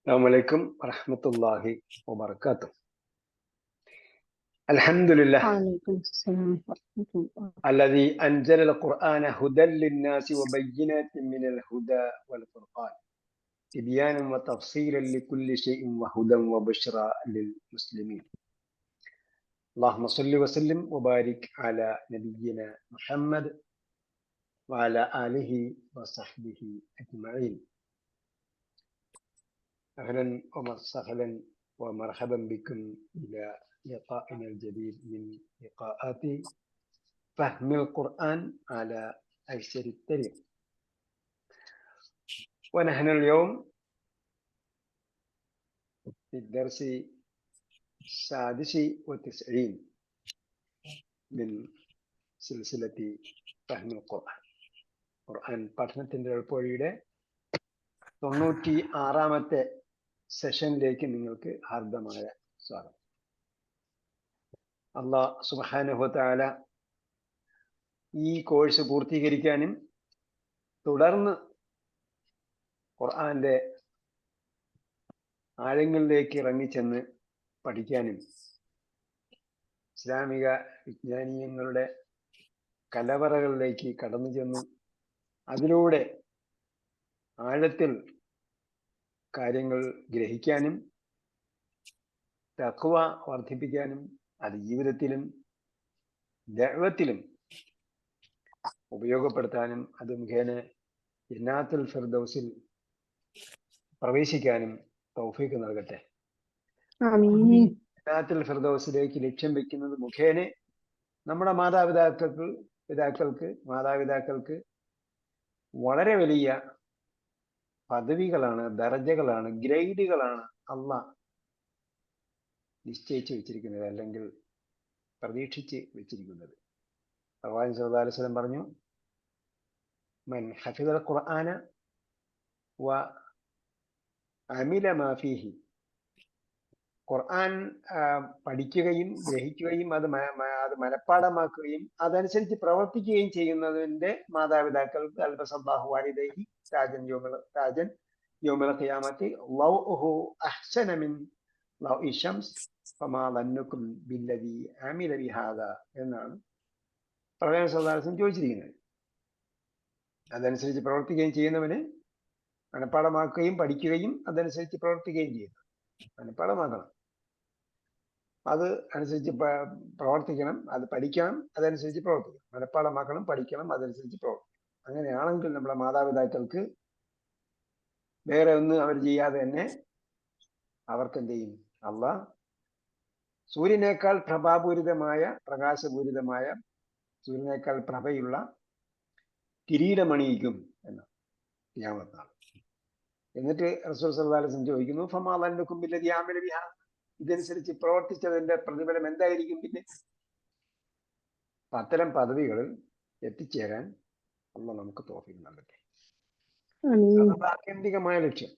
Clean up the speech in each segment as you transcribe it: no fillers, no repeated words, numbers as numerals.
السلام عليكم ورحمة الله وبركاته. الحمد لله وعليكم السلام ورحمة الله. الذي أنزل القرآن هدى للناس وبينات من الهدى والفرقان تبيانا وتفصيلا لكل شيء وهدى وبشرى للمسلمين. اللهم صل وسلم وبارك على نبينا محمد وعلى آله وصحبه أجمعين. أهلا وسهلا ومرحبا بكم إلى لقائنا الجديد من لقاءات فهم القرآن على أيسر الطريق. ونحن اليوم في الدرس 96 من سلسلة فهم القرآن. ഖുർആൻ പഠനത്തിൻ്റെ എളുപ്പവഴിയുടെ 96ാമത്തെ സെഷനിലേക്ക് നിങ്ങൾക്ക് ഹാർദമായ സ്വാഗതം. അല്ലാഹ് സുബ്ഹാനഹു വ തആല ഈ കോഴ്സ് പൂർത്തീകരിക്കാനും തുടർന്ന് ഖുർആന്റെ ആഴങ്ങളിലേക്ക് ഇറങ്ങിച്ചെന്ന് പഠിക്കാനും ഇസ്ലാമിക വിജ്ഞാനീയങ്ങളുടെ കലവറകളിലേക്ക് കടന്നു ചെന്ന് അതിലൂടെ ആഴത്തിൽ കാര്യങ്ങൾ ഗ്രഹിക്കാനും തഖ്വ വർദ്ധിപ്പിക്കാനും അത് ജീവിതത്തിലും ദഅവത്തിലും ഉപയോഗപ്പെടുത്താനും അത് മുഖേന ജന്നാത്തുൽ ഫിർദൗസിൽ പ്രവേശിക്കാനും തൗഫീഖ് നൽകട്ടെ. ആമീൻ. ജന്നാത്തുൽ ഫിർദൗസിലേക്ക് ലക്ഷ്യം വെക്കുന്നത് മുഖേന നമ്മുടെ മാതാപിതാക്കൾക്ക് വളരെ വലിയ പദവികളാണ്, ദർജകളാണ്, ഗ്രേഡുകളാണ് അള്ളാഹ് നിശ്ചയിച്ചു വെച്ചിരിക്കുന്നത്, അല്ലെങ്കിൽ പ്രതീക്ഷിച്ച് വെച്ചിരിക്കുന്നത്. പ്രവാചകൻ സല്ലല്ലാഹു അലൈഹി വസല്ലം പറഞ്ഞു, മൻ ഹഫിദൽ ഖുർആന വ അമില മാ ഫീഹി, ഖുർആൻ പഠിക്കുകയും ഗ്രഹിക്കുകയും അത് മനഃപ്പാഠമാക്കുകയും അതനുസരിച്ച് പ്രവർത്തിക്കുകയും ചെയ്യുന്നതിന്റെ മാതാപിതാക്കൾക്ക് അൽബസല്ലാഹു വാലിദൈഹി താജൻ യൗമൽ ഖിയാമത്തി ലൗഉഹു അഹ്സന മിൻ ലൗഇ ശംസ് ഫമാ ലന്നുകും ബില്ലദി അമില ബിഹാദാ എന്നാണ് പ്രവാചകൻ സല്ലല്ലാഹു അലൈഹി വസല്ലം ചോദിച്ചിരിക്കുന്നത്. അതനുസരിച്ച് പ്രവർത്തിക്കുകയും ചെയ്യുന്നവന് മനഃപ്പാഠമാക്കുകയും പഠിക്കുകയും അതനുസരിച്ച് പ്രവർത്തിക്കുകയും ചെയ്യുന്നു. മനഃപ്പാഠമാക്കണം, അത് അനുസരിച്ച് പ്രവർത്തിക്കണം, അത് പഠിക്കണം, അതനുസരിച്ച് പ്രവർത്തിക്കണം. മനഃപ്പാഠമാക്കണം, പഠിക്കണം, അതനുസരിച്ച് പ്രവർത്തിക്കണം. അങ്ങനെയാണെങ്കിൽ നമ്മുടെ മാതാപിതാക്കൾക്ക് വേറെ ഒന്നും അവർ ചെയ്യാതെ തന്നെ അവർക്ക് എന്ത് ചെയ്യും? അള്ളാഹ് സൂര്യനേക്കാൾ പ്രകാശപൂരിതമായ സൂര്യനേക്കാൾ പ്രഭയുള്ള കിരീടമണിയിക്കും എന്ന ഖിയാമത്ത് നാൾ. എന്നിട്ട് റസൂൽ സല്ലല്ലാഹു അലൈഹി വസല്ലം ചോദിക്കുന്നു, ഫമാ ലന്നുകും ബില്ലദി അമില ബിഹാ, ഇതനുസരിച്ച് പ്രവർത്തിച്ചതിന്റെ പ്രതിഫലം എന്തായിരിക്കും? പിന്നെ അത്തരം പദവികളിൽ എത്തിച്ചേരാൻ അള്ളാഹ് നമുക്ക് തൗഫീഖ് നൽകട്ടെ. അതാണ് ആത്യന്തികമായ ലക്ഷ്യം.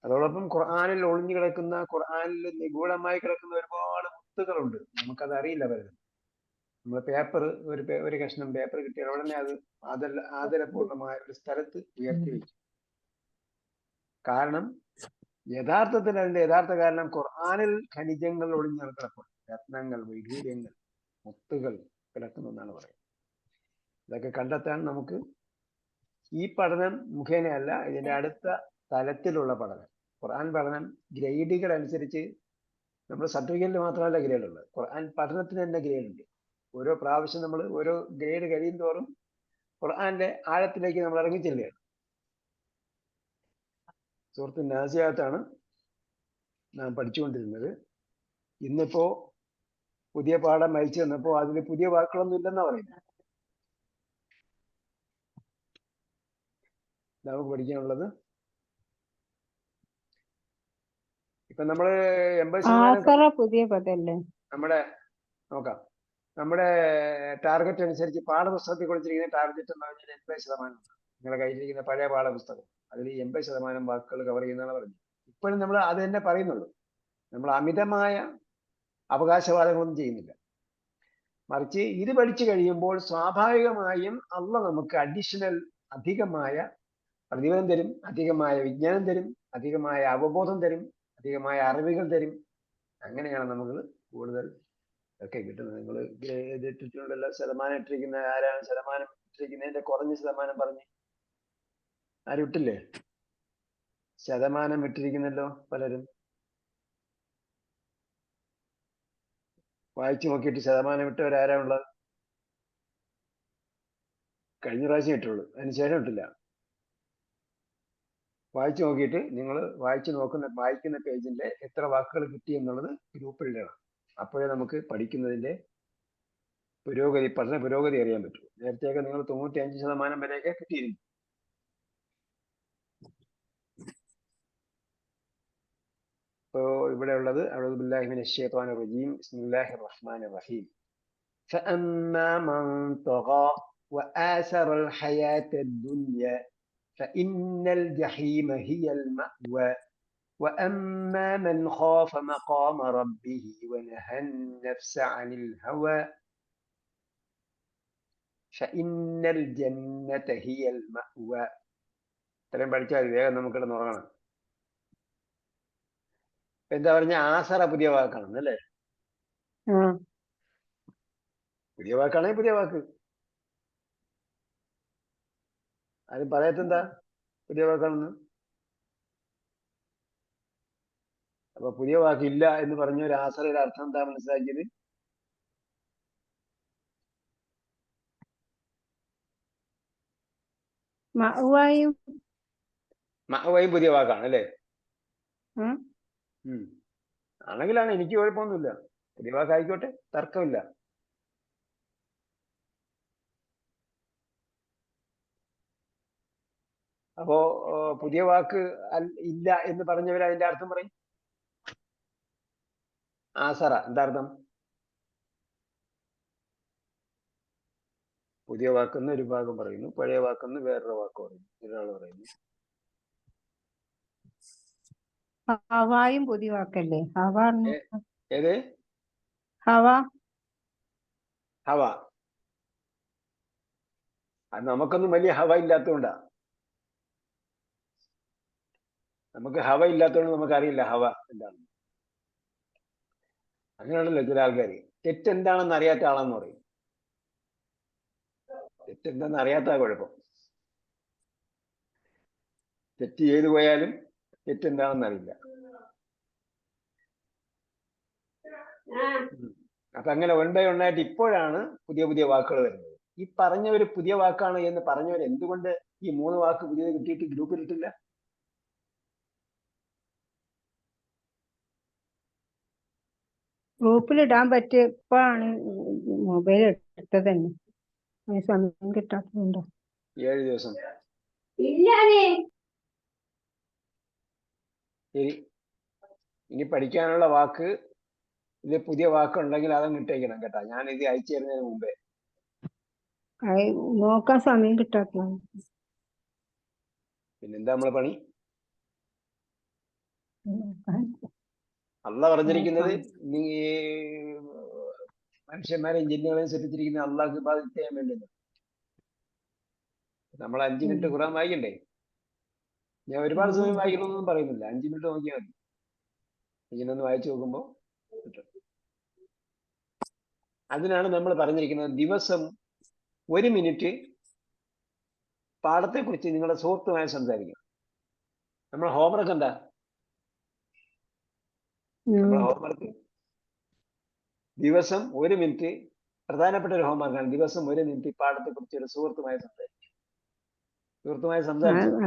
അതോടൊപ്പം ഖുർആനിൽ ഒളിഞ്ഞു കിടക്കുന്ന, ഖുർആനിൽ നിഗൂഢമായി കിടക്കുന്ന ഒരുപാട് മുത്തുകളുണ്ട്, നമുക്കത് അറിയില്ല പലരും. നമ്മൾ ഒരു കഷ്ണം പേപ്പർ കിട്ടിയാൽ ഉടനെ അത് ആദരപൂർണമായ ഒരു സ്ഥലത്ത് ഉയർത്തി വെക്കും. കാരണം യഥാർത്ഥത്തിൽ അതിന്റെ യഥാർത്ഥ കാരണം ഖുർആനിൽ ഖനിജങ്ങൾ ഒളിഞ്ഞു കിടപ്പുണ്ട്, രത്നങ്ങൾ, വൈഡൂര്യങ്ങൾ, മുത്തുകൾ കിടക്കുന്നു എന്നാണ് പറയുന്നത്. ഇതൊക്കെ കണ്ടെത്താൻ നമുക്ക് ഈ പഠനം മുഖേനയല്ല, ഇതിന്റെ അടുത്ത തലത്തിലുള്ള പഠനം, ഖുർആൻ പഠനം ഗ്രേഡുകൾ അനുസരിച്ച്. നമ്മൾ സർട്ടിഫിക്കറ്റിൽ മാത്രമല്ല ഗ്രേഡ് ഉള്ളത്, ഖുർആൻ പഠനത്തിന് തന്നെ ഗ്രേഡ് ഉണ്ട്. ഓരോ പ്രാവശ്യം നമ്മൾ ഓരോ ഗ്രേഡ് കഴിയും തോറും ഖുർആന്റെ ആഴത്തിലേക്ക് നമ്മൾ ഇറങ്ങിച്ചെല്ലുകയാണ്. സൂറത്തുൻ നാസിയാത്താണ് നാം പഠിച്ചുകൊണ്ടിരുന്നത്. ഇന്നിപ്പോ പുതിയ പാഠം അയച്ചു തന്നപ്പോ അതിൽ പുതിയ വാക്കുകളൊന്നും ഇല്ലെന്നാ പറയുന്നത്. നമുക്ക് പഠിക്കാനുള്ളത് ഇപ്പൊ നമ്മള് 80% പുതിയ പദല്ലേ നോക്കാം. നമ്മുടെ ടാർഗറ്റ് അനുസരിച്ച് പാഠപുസ്തകത്തിൽ കൊടുത്തിരിക്കുന്ന ടാർഗറ്റ് എന്ന് പറഞ്ഞാൽ 80%. നിങ്ങളുടെ കയ്യിലിരിക്കുന്ന പഴയ പാഠപുസ്തകം അതിൽ 80% വാക്കുകൾ കവർ ചെയ്യുന്നതാണ് പറഞ്ഞത്. ഇപ്പോഴും നമ്മൾ അത് തന്നെ പറയുന്നുള്ളൂ. നമ്മൾ അമിതമായ അവകാശവാദങ്ങളൊന്നും ചെയ്യുന്നില്ല. മറിച്ച് ഇത് പഠിച്ചു കഴിയുമ്പോൾ സ്വാഭാവികമായും അള്ളാഹ് നമുക്ക് അധികമായ പ്രതിഫലം തരും, അധികമായ വിജ്ഞാനം തരും, അധികമായ അവബോധം തരും, അധികമായ അറിവുകൾ തരും. അങ്ങനെയാണ് നമുക്ക് കൂടുതൽ ഒക്കെ കിട്ടുന്നത്. നിങ്ങൾ ഇട്ടിട്ടുണ്ടല്ലോ ശതമാനം ഇട്ടിരിക്കുന്ന ആരാണ്? ശതമാനം ഇട്ടിരിക്കുന്നതിന്റെ കുറഞ്ഞ ശതമാനം പറഞ്ഞ് ആരും ഇട്ടില്ലേ? ശതമാനം ഇട്ടിരിക്കുന്നല്ലോ പലരും. വായിച്ചു നോക്കിയിട്ട് ശതമാനം ഇട്ടവരാരാ ഉള്ളത്? കഴിഞ്ഞ പ്രാവശ്യം ഇട്ടുള്ളൂ, അതിനുശേഷം ഇട്ടില്ല. വായിച്ചു നോക്കിയിട്ട് നിങ്ങൾ വായിക്കുന്ന പേജിന്റെ എത്ര വാക്കുകൾ കിട്ടി എന്നുള്ളത് ഗ്രൂപ്പിൽ ഇടണം. അപ്പോഴേ നമുക്ക് പഠിക്കുന്നതിന്റെ പഠന പുരോഗതി അറിയാൻ പറ്റും. നേരത്തെയൊക്കെ നിങ്ങൾ 95% വരെയൊക്കെ കിട്ടിയിരുന്നു. ഇപ്പോ ഇവിടെ ഉള്ളത് അഊദു ബില്ലാഹി മിനശ് ശൈത്വാനിർ റജീം ബിസ്മില്ലാഹിർ റഹ്മാനിർ റഹീം. فأما من طغى وآثر الحياة الدنيا فإن الجحيم هي المأوى وأما من خاف مقام ربه ونهى النفس عن الهوى فإن الجنة هي المأوى. ഇത്രയും പഠിച്ചാൽ വേഗം നമുക്ക് കിടന്നുറങ്ങണം. എന്താ പറഞ്ഞ ആസറ പുതിയ വാക്കാണ് അല്ലേ? പുതിയ വാക്കാണെങ്കിൽ പുതിയ വാക്ക്. ആരും പറയത്തെന്താ പുതിയ വാക്കാണെന്ന്? അപ്പൊ പുതിയ വാക്കില്ല എന്ന് പറഞ്ഞ ഒരു ആസറയുടെ അർത്ഥം എന്താ മനസ്സിലാക്കിയത്? മഅ്വായും മഅ്വയും പുതിയ വാക്കാണ് അല്ലേ? ആണെങ്കിലാണ്, എനിക്ക് കുഴപ്പമൊന്നുമില്ല. പുതിയ വാക്കായിക്കോട്ടെ, തർക്കമില്ല. അപ്പോ പുതിയ വാക്ക് ഇല്ല എന്ന് പറഞ്ഞവർ അതിന്റെ അർത്ഥം പറയും. ആസറ എന്താ അർത്ഥം? പുതിയ വാക്കെന്ന് ഒരു ഭാഗം പറയുന്നു, പഴയ വാക്കെന്ന് വേറൊരു വാക്ക് പറയുന്നു, ഒരാൾ പറയുന്നു. ഹവായും പുതിയ വാക്കല്ലേ? ഏത്? ഹവ. ഹവ. അത് നമുക്കൊന്നും വലിയ ഹവ ഇല്ലാത്തതുകൊണ്ടാ. നമുക്ക് ഹവ ഇല്ലാത്തതുകൊണ്ട് നമുക്കറിയില്ല ഹവ എന്താണ്. അങ്ങനെയാണല്ലോ ചില ആൾക്കാർ. തെറ്റെന്താണെന്ന് അറിയാത്ത ആളെന്ന് പറയും. തെറ്റെന്താണെന്ന് അറിയാത്ത കുഴപ്പം. തെറ്റ് ചെയ്തു പോയാലും തെറ്റെന്താണെന്ന് അറിയില്ല. അപ്പൊ അങ്ങനെ ഒന്നായിട്ട് ഇപ്പോഴാണ് പുതിയ പുതിയ വാക്കുകൾ വരുന്നത്. ഈ പറഞ്ഞവര് പുതിയ വാക്കാണ് എന്ന് പറഞ്ഞവർ എന്തുകൊണ്ട് ഈ 3 വാക്ക് പുതിയത് കിട്ടിയിട്ട് ഗ്രൂപ്പിൽ ഇട്ടില്ല? ഗ്രൂപ്പിലിടാൻ പറ്റിയപ്പോഴാണ് മൊബൈൽ എടുത്തത് തന്നെ. സമയം കിട്ടാത്തതുണ്ടോ? 7 ദിവസം. ശരി, ഇനി പഠിക്കാനുള്ള വാക്ക് ഇത് പുതിയ വാക്കുണ്ടെങ്കിൽ അതങ്ങ് ഇട്ടേക്കണം കേട്ടാ. ഞാൻ ഇത് അയച്ചു തരുന്നതിന് മുമ്പേ. നോക്കാൻ സമയം കിട്ടാത്തതാണ്. പിന്നെന്താ നമ്മളെ പണി? അള്ളാഹ് പറഞ്ഞിരിക്കുന്നത് നീ മനുഷ്യന്മാരെയും ജിന്നുകളെയും സൃഷ്ടിച്ചിരിക്കുന്ന അള്ളാഹ് ഇബാദത്ത് ചെയ്യാൻ വേണ്ടിയാണ്. നമ്മൾ 5 മിനിറ്റ് ഖുർആൻ വായിക്കണ്ടേ? ഞാൻ ഒരുപാട് സമയം വായിക്കണമെന്നൊന്നും പറയുന്നില്ല, 5 മിനിറ്റ് നോക്കിയാൽ മതി. ഇങ്ങനൊന്ന് വായിച്ചു നോക്കുമ്പോൾ കിട്ടും. അതിനാണ് നമ്മൾ പറഞ്ഞിരിക്കുന്നത് ദിവസം 1 മിനിറ്റ് പാഠത്തെ കുറിച്ച് നിങ്ങളുടെ സുഹൃത്തുമായി സംസാരിക്കണം. നമ്മുടെ ഹോംവർക്ക് എന്താ? നമ്മുടെ ഹോംവർക്ക് ദിവസം 1 മിനിറ്റ്, പ്രധാനപ്പെട്ട ഒരു ഹോംവർക്കാണ്. ദിവസം 1 മിനിറ്റ് പാഠത്തെ കുറിച്ച് ഒരു സുഹൃത്തുമായി സംസാരിക്കും.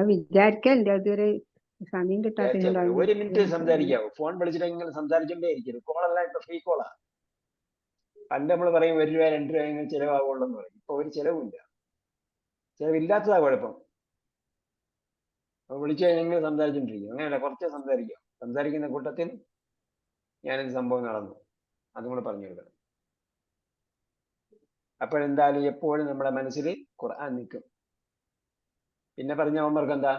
വിചാരിക്കലുണ്ട്, അതുവരെ സമയം കിട്ടാത്ത. 1 മിനിറ്റ് സംസാരിക്കാവൂ. ഫോൺ വിളിച്ചിട്ട് ഇങ്ങനെ സംസാരിച്ചോണ്ടേ ഇരിക്കരുത്. കോളല്ല, ഇപ്പൊ ഫ്രീ കോളാ. പണ്ട് നമ്മൾ പറയും 1 രൂപ 2 രൂപ ഇങ്ങനെ ചിലവാകുള്ളൂ എന്ന് പറയും. ഇപ്പൊ ഒരു ചിലവില്ല. ചിലവില്ലാത്തതാ കുഴപ്പം. വിളിച്ചു കഴിഞ്ഞാൽ ഇങ്ങനെ സംസാരിച്ചോണ്ടിരിക്കും. അങ്ങനെയല്ല, കുറച്ചേ സംസാരിക്കാം. സംസാരിക്കുന്ന കൂട്ടത്തിൽ ഞാനൊരു സംഭവം നടന്നു, അതും കൂടെ പറഞ്ഞു കൊടുക്കണം. അപ്പോഴെന്തായാലും എപ്പോഴും നമ്മുടെ മനസ്സിൽ ഖുർആൻ നിൽക്കും. പിന്നെ പറഞ്ഞ ഹോംവർക്ക് എന്താ?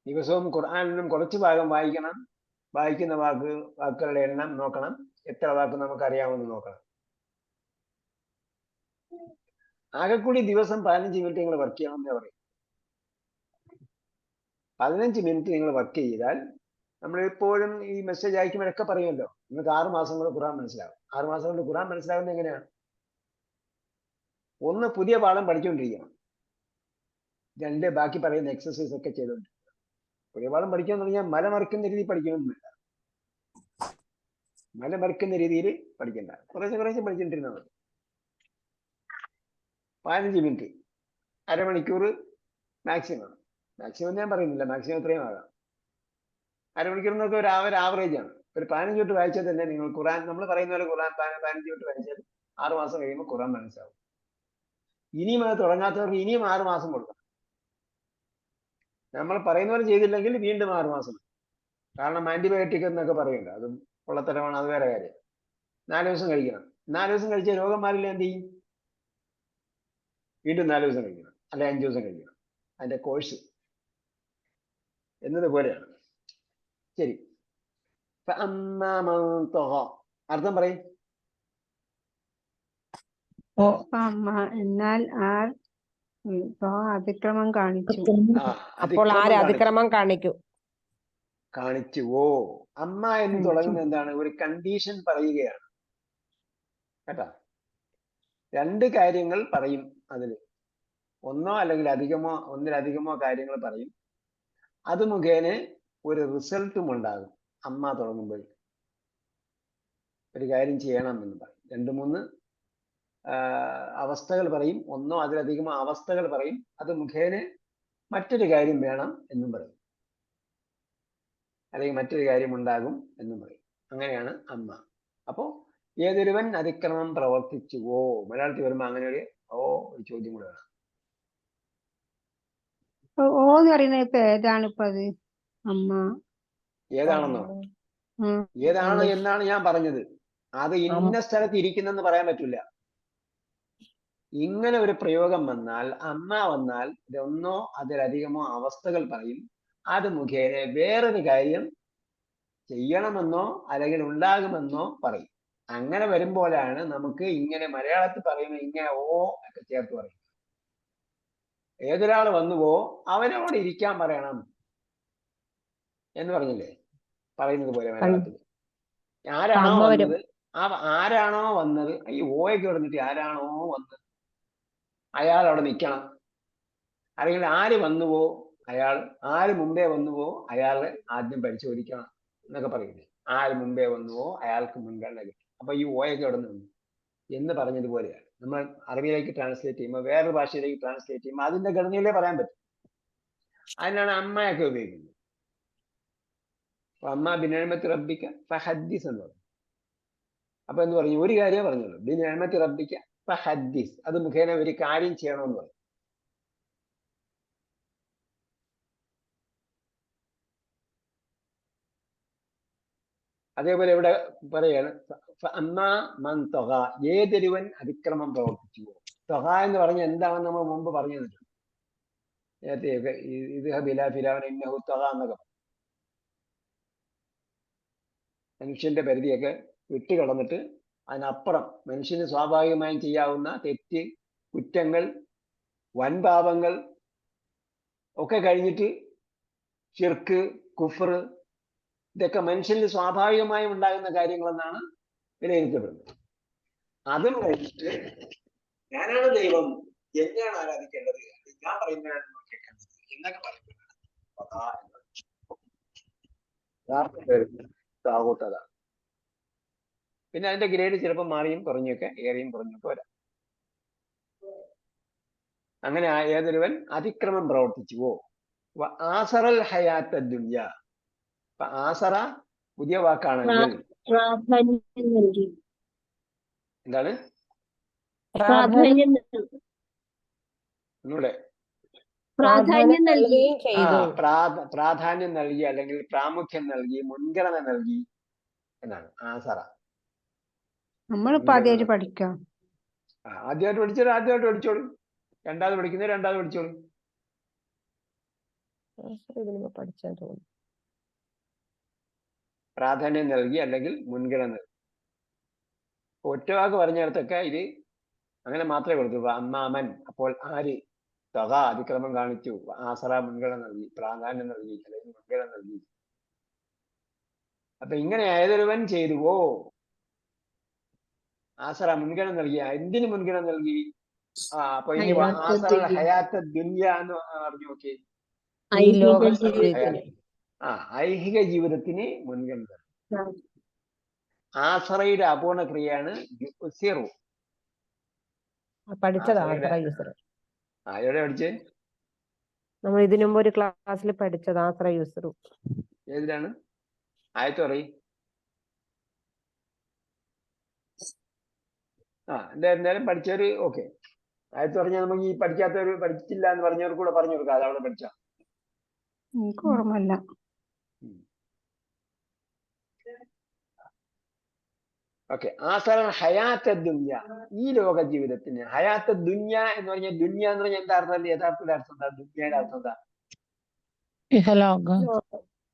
ദിവസവും ഖുർആനിൽ നിന്നും കുറച്ച് ഭാഗം വായിക്കണം. വായിക്കുന്ന വാക്കുകളുടെ എണ്ണം നോക്കണം. എത്ര വാക്ക് നമുക്ക് അറിയാമെന്ന് നോക്കണം. ആകെക്കൂടി ദിവസം 15 മിനിറ്റ് നിങ്ങൾ വർക്ക് ചെയ്യണമെന്നേ പറയും. 15 മിനിറ്റ് നിങ്ങൾ വർക്ക് ചെയ്താൽ, നമ്മളെപ്പോഴും ഈ മെസ്സേജ് അയക്കുമ്പോഴൊക്കെ പറയുമല്ലോ, നിങ്ങൾക്ക് 6 മാസം കൊണ്ട് ഖുർആൻ മനസ്സിലാവും. 6 മാസം കൊണ്ട് ഖുർആൻ മനസ്സിലാവുന്നത് എങ്ങനെയാണ്? ഒന്ന്, പുതിയ പാഠം പഠിച്ചുകൊണ്ടിരിക്കണം. 2, ബാക്കി പറയുന്ന എക്സസൈസ് ഒക്കെ ചെയ്തുകൊണ്ടിരിക്കണം. പുതിയ പാഠം പഠിക്കാൻ തുടങ്ങിയാൽ മലമറിക്കുന്ന രീതിയിൽ പഠിക്കണമെന്നില്ല. മലമറിക്കുന്ന രീതിയിൽ പഠിക്കണ്ട, കുറേശ്ശെ പഠിച്ചിട്ടിരുന്നാൽ മതി. 15 മിനിറ്റ്, അരമണിക്കൂർ മാക്സിമം. മാക്സിമം ഞാൻ പറയുന്നില്ല, മാക്സിമം എത്രയും ആകാം. അരമണിക്കൂർ എന്നൊക്കെ ഒരു ആവറേജ് ആണ്. ഒരു 15 മിനിറ്റ് വായിച്ചാൽ തന്നെ നിങ്ങൾ ഖുർആൻ, നമ്മൾ പറയുന്ന പോലെ ഖുർആൻ 15 മിനിറ്റ് വായിച്ചാൽ 6 മാസം കഴിയുമ്പോൾ ഖുർആൻ മനസ്സിലാവും. ഇനിയും അത് തുടങ്ങാത്തവർക്ക് ഇനിയും 6 മാസം കൊടുക്കണം. നമ്മൾ പറയുന്ന പോലെ ചെയ്തില്ലെങ്കിൽ വീണ്ടും 6 മാസം. കാരണം ആന്റിബയോട്ടിക് എന്നൊക്കെ പറയുന്നുണ്ട്, അതും പൊള്ളത്തരമാണ്, അത് വേറെ കാര്യം. 4 ദിവസം കഴിക്കണം. 4 ദിവസം കഴിച്ച രോഗം മാറില്ല, എന്ത് ചെയ്യും? വീണ്ടും 4 ദിവസം കഴിക്കണം, അല്ലെ 5 ദിവസം കഴിക്കണം. അതിന്റെ കോഴ്സ് എന്നതുപോലെയാണ്. ശരി, അർത്ഥം പറയും. എന്നാൽ ആർ അതിക്രമം കാണിച്ചു. അപ്പോൾ ആര് അതിക്രമം കാണിച്ചുവോ? അമ്മ എന്ന് തുടങ്ങുന്നത് എന്താണ്? ഒരു കണ്ടീഷൻ പറയുകയാണ് കേട്ടാ. 2 കാര്യങ്ങൾ പറയും അതിൽ. ഒന്നോ അല്ലെങ്കിൽ അധികമോ, ഒന്നിലധികമോ കാര്യങ്ങൾ പറയും. അത് മുഖേന ഒരു റിസൾട്ടും ഉണ്ടാകും. അമ്മ തുടങ്ങുമ്പോൾ ഒരു കാര്യം ചെയ്യണം എന്ന് പറയും. 2, 3 അവസ്ഥകൾ പറയും. ഒന്നോ അതിലധികമോ അവസ്ഥകൾ പറയും. അത് മുഖേന മറ്റൊരു കാര്യം വേണം എന്നും പറയും, അല്ലെങ്കിൽ മറ്റൊരു കാര്യം ഉണ്ടാകും എന്നും പറയും. അങ്ങനെയാണ് അമ്മ. അപ്പോ ഏതൊരുവൻ അതിക്രമം പ്രവർത്തിച്ചുവോ, മലയാളത്തിൽ വരുമ്പോ അങ്ങനെ ഒരു ചോദ്യം കൂടെ വേണം. ഓ എന്ന് പറയുന്നത് ഇപ്പൊ ഏതാണ്? ഇപ്പൊ അത് അമ്മ ഏതാണെന്നോ? ഏതാണ് എന്നാണ് ഞാൻ പറഞ്ഞത്. അത് ഇന്ന സ്ഥലത്ത് ഇരിക്കുന്നെന്ന് പറയാൻ പറ്റില്ല. ഇങ്ങനെ ഒരു പ്രയോഗം വന്നാൽ, അമ്മ വന്നാൽ, ഒന്നോ അതിലധികമോ അവസ്ഥകൾ പറയും. അത് മുഖേന വേറൊരു കാര്യം ചെയ്യണമെന്നോ അല്ലെങ്കിൽ ഉണ്ടാകുമെന്നോ പറയും. അങ്ങനെ വരുമ്പോഴാണ് നമുക്ക് ഇങ്ങനെ മലയാളത്തിൽ പറയുമ്പോൾ ഇങ്ങനെ ഒക്കെ ചേർത്ത് പറയും. ഏതൊരാൾ വന്നുവോ അവനോട് ഇരിക്കാൻ പറയണം എന്ന് പറഞ്ഞില്ലേ, പറയുന്നത് പോലെ മലയാളത്തിൽ. ആരാണോ വന്നത്, ആരാണോ വന്നത്, ഈ ഓയൊക്കെ വന്നിട്ട് ആരാണോ വന്നത് അയാൾ അവിടെ നിൽക്കണം. അല്ലെങ്കിൽ ആര് വന്നുവോ അയാൾ, ആര് മുമ്പേ വന്നുവോ അയാളെ ആദ്യം പരിശോധിക്കണം എന്നൊക്കെ പറയുന്നത്. ആര് മുമ്പേ വന്നുവോ അയാൾക്ക് മുൻഗണന കിട്ടും. അപ്പൊ ഈ ഓയൊക്കെ അവിടെ നിന്ന് എന്ന് പറഞ്ഞതുപോലെയാണ്. നമ്മൾ അറബിയിലേക്ക് ട്രാൻസ്ലേറ്റ് ചെയ്യുമ്പോൾ, വേറൊരു ഭാഷയിലേക്ക് ട്രാൻസ്ലേറ്റ് ചെയ്യുമ്പോൾ അതിന്റെ ഘടനയിലേ പറയാൻ പറ്റും. അതിനാണ് അമ്മയൊക്കെ ഉപയോഗിക്കുന്നത്. അമ്മ ബിനിഅമത്തി റബ്ബിക ഫഹദ്ദിസ് എന്ന് പറഞ്ഞു. അപ്പൊ എന്ത് പറഞ്ഞു? ഒരു കാര്യമേ പറഞ്ഞുള്ളൂ, ബിനിഅമത്തി റബ്ബിക ഫഹദ്ദിസ്. അത് മുഖേന ഒരു കാര്യം ചെയ്യണമെന്ന് പറഞ്ഞു. അതേപോലെ ഇവിടെ പറയാണ്, ഏതൊരുവൻ അതിക്രമം പ്രവർത്തിച്ചുവോ. തൊഹ എന്ന് പറഞ്ഞ എന്താണെന്ന് നമ്മൾ മുമ്പ് പറഞ്ഞു തന്നിട്ടുണ്ട്. നേരത്തെ എന്നൊക്കെ മനുഷ്യന്റെ പരിധിയൊക്കെ വിട്ടുകടന്നിട്ട് അതിനപ്പുറം മനുഷ്യന് സ്വാഭാവികമായും ചെയ്യാവുന്ന തെറ്റ്, കുറ്റങ്ങൾ, വൻപാപങ്ങൾ ഒക്കെ കഴിഞ്ഞിട്ട് ഷിർക്ക്, കുഫർ, ഇതൊക്കെ മനുഷ്യനിൽ സ്വാഭാവികമായും ഉണ്ടാകുന്ന കാര്യങ്ങളെന്നാണ് വിലയിരുത്തപ്പെടുന്നത്. അതും കഴിഞ്ഞിട്ട് ഞാനാണ് ദൈവം, എന്നെയാണ് ആരാധിക്കേണ്ടത്, ഞാൻ പറയുന്നതാണ് കേൾക്കേണ്ടത് എന്നൊക്കെ പറയുന്നത് അതാണ്. പിന്നെ അതിന്റെ ഗ്രേഡ് ചിലപ്പോൾ മാറിയും കുറഞ്ഞൊക്കെ, ഏറിയും കുറഞ്ഞൊക്കെ വരാം. അങ്ങനെ ഏതൊരുവൻ അതിക്രമം പ്രവർത്തിച്ചുവോ. ആസറൽ ഹയാത്ത ദുനിയ. ആസറ പുതിയ വാക്കാണെങ്കിൽ എന്താണ്? ഒന്നുകൂടെ. പ്രാധാന്യം നൽകി, അല്ലെങ്കിൽ പ്രാമുഖ്യം നൽകി, മുൻഗണന നൽകി എന്നാണ് ആസറ. നമ്മളിപ്പോ ആദ്യമായിട്ട് പഠിക്കാം. ആദ്യമായിട്ട് പഠിച്ചത് ആദ്യമായിട്ട് പഠിച്ചോളൂ. രണ്ടാമത് പഠിക്കുന്നത് രണ്ടാമത് പഠിച്ചോളൂ. പ്രാധാന്യം നൽകി അല്ലെങ്കിൽ മുൻഗണന നൽകി. ഒറ്റ വാക്ക് പറഞ്ഞിടത്തൊക്കെ ഇത് അങ്ങനെ മാത്രമേ കൊടുത്തു. അമ്മാമൻ, അപ്പോൾ ആര്, തക അതിക്രമം കാണിച്ചു, ആസറ മുൻഗണന നൽകി, പ്രാധാന്യം നൽകി, അല്ലെങ്കിൽ മുൻഗണന നൽകി. അപ്പൊ ഇങ്ങനെ ഏതൊരുവൻ ചെയ്തുവോ, ആസറ മുൻഗണന നൽകി. എന്തിന് മുൻഗണന നൽകി? അപ്പൊ ഇനി ആസറ ഹയാത്ത ദുനിയ എന്ന് പറഞ്ഞു നോക്കി. ഈ ലോക ജീവിതത്തിന് ഐഹിക ജീവിതത്തിന് മുൻഗണന. ആസറയുടെ അപൂർണ ക്രിയയാണ് യുസിറു. പഠിച്ചത് ആസറ യൂസർ. എവിടെ പഠിച്ചേ? നമ്മൾ ഇതിനു മുമ്പ് ഒരു ക്ലാസ്സിൽ പഠിച്ചത് ആസറ യൂസറു. ഏതിലാണ്? ആയത്ത് പറയും. എന്തായാലും പഠിച്ചവര് ഓക്കെ. ആയത്ത് പറഞ്ഞാൽ നമുക്ക് ഈ പഠിക്കാത്തവര്, പഠിച്ചില്ല എന്ന് പറഞ്ഞവർ കൂടെ പറഞ്ഞു കൊടുക്കാം. അത് അവിടെ പഠിച്ച എനിക്ക് ഓർമ്മല്ല. ഓക്കെ. ആസറ ഹയാത്ത ദുന്യ, ഈ ലോക ജീവിതത്തിന്. ഹയാത്ത ദുന്യ എന്ന് പറഞ്ഞാൽ, ദുന്യ എന്ന് പറഞ്ഞാൽ എന്താ അർത്ഥം? യഥാർത്ഥത്തിന്റെ അർത്ഥം എന്താ? ദുന്യയുടെ അർത്ഥം എന്താ?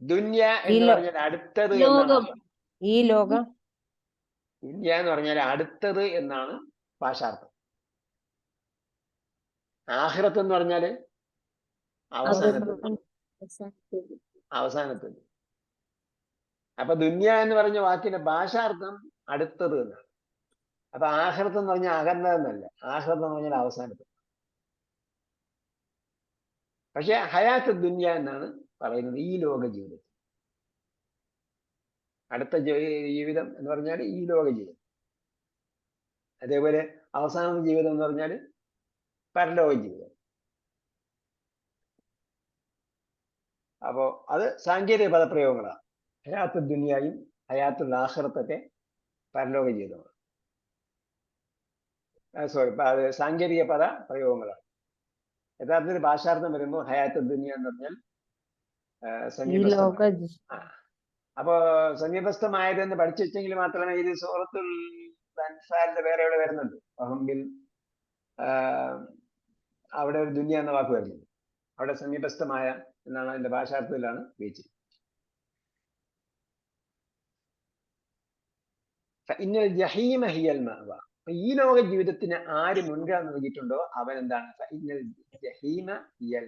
ദുന്യ എന്ന് പറഞ്ഞാൽ അടുത്തത് എന്നാണ്. ഈ ലോകം. ദുന്യ എന്ന് പറഞ്ഞാൽ അടുത്തത് എന്നാണ് ഭാഷാർത്ഥം. ആഖിറത്ത് എന്ന് പറഞ്ഞാല് അവസാനത്തത്. അപ്പൊ ദുന്യ എന്ന് പറഞ്ഞ വാക്കിന്റെ ഭാഷാർത്ഥം അടുത്തത് എന്നാണ്. അപ്പൊ ആഖിറത്ത് എന്ന് പറഞ്ഞാൽ അകന്നതെന്നല്ല, ആഖിറത്ത് എന്ന് പറഞ്ഞാൽ അവസാനത്തത്. പക്ഷെ ഹയാത്ത് ദുന്യ എന്നാണ് പറയുന്നത് ഈ ലോക ജീവിതം. അടുത്ത ജീവിതം എന്ന് പറഞ്ഞാൽ ഈ ലോക ജീവിതം. അതേപോലെ അവസാന ജീവിതം എന്ന് പറഞ്ഞാൽ പരലോക ജീവിതം. അപ്പോ അത് സാങ്കേതിക പദപ്രയോഗങ്ങളാണ്. ഹയാത്ത് ദുനിയായും ഹയാത്തുൽ ആഖിറത്തൊക്കെ പരലോക ജീവിതമാണ്. അത് സാങ്കേതിക പദ പ്രയോഗങ്ങളാണ്. യഥാർത്ഥത്തിൽ ഭാഷാർത്ഥം വരുമ്പോൾ ഹയാത്ത് ദുനിയ എന്ന് പറഞ്ഞാൽ അപ്പോ സമീപസ്ഥമായതെന്ന് പഠിച്ചു വെച്ചെങ്കിൽ മാത്രമേ ഇത് സൂറത്തുൽ അൻഫാലിന്റെ വേറെ എവിടെ വരുന്നുണ്ട്. അഹംബിൽ അവിടെ ഒരു ദുനിയ എന്ന വാക്ക് വരുന്നുണ്ട്. അവിടെ സമീപസ്ഥമായ എന്നാണ് അതിന്റെ ഭാഷാർത്ഥത്തിലാണ് ഉപയോഗിച്ചത്. ഇന്നൽ ജഹീമ ഹിയൽ മഅവ. ഈ ലോക ജീവിതത്തിന് ആര് മുൻഗണന നൽകിയിട്ടുണ്ടോ അവൻ എന്താണ്? ഇന്നൽ ജഹീമ ഹിയൽ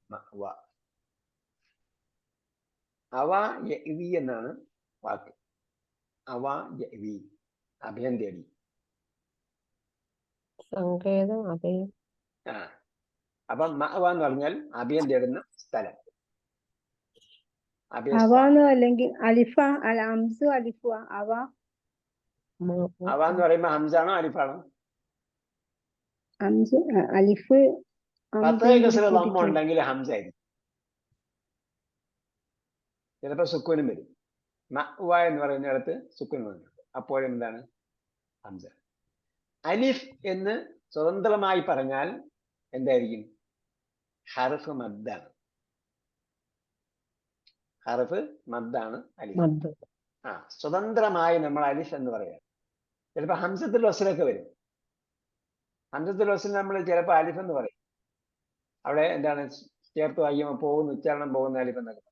മഅവ. അവ യഅ്വി എന്നാണ് വാക്ക്. അവ യഅ്വി, അഭയം തേടി. സങ്കേതം, അഭയം. അപ്പൊ മഅവ എന്ന് പറഞ്ഞാൽ അഭയം തേടുന്ന സ്ഥലം. അവന്ന് അല്ലെങ്കിൽ അലിഫ, ഹംസു അലിഫു. അവ എന്ന് പറയുമ്പോ ഹംസാണോ അലിഫാണോ? അലിഫ് ഉണ്ടെങ്കിൽ ഹംസ ആയിരിക്കും. ചിലപ്പോ സുക്കൂനും വരും. മഅ്വ എന്ന് പറയുന്നിടത്ത് സുക്കൂൻ വന്നിട്ടുണ്ട്. അപ്പോഴും എന്താണ്? ഹംസ. അലിഫ് എന്ന് സ്വതന്ത്രമായി പറഞ്ഞാൽ എന്തായിരിക്കും? ഹർഫ് മദ്ദാണ്. ഹർഫ് മദ്ദാണ് അലിഫ്. സ്വതന്ത്രമായി നമ്മൾ അലിഫ് എന്ന് പറയാം. ചിലപ്പോ ഹംസത്തുൽ വസ്ലൊക്കെ വരും. ഹംസത്തുൽ വസ്ൽ നമ്മൾ ചിലപ്പോൾ അലിഫ് എന്ന് പറയും. അവിടെ എന്താണ് ചേർത്ത് വായിക്കുമ്പോൾ പോകുന്ന ഉച്ചാരണം പോകുന്ന അലിഫ് എന്നൊക്കെ.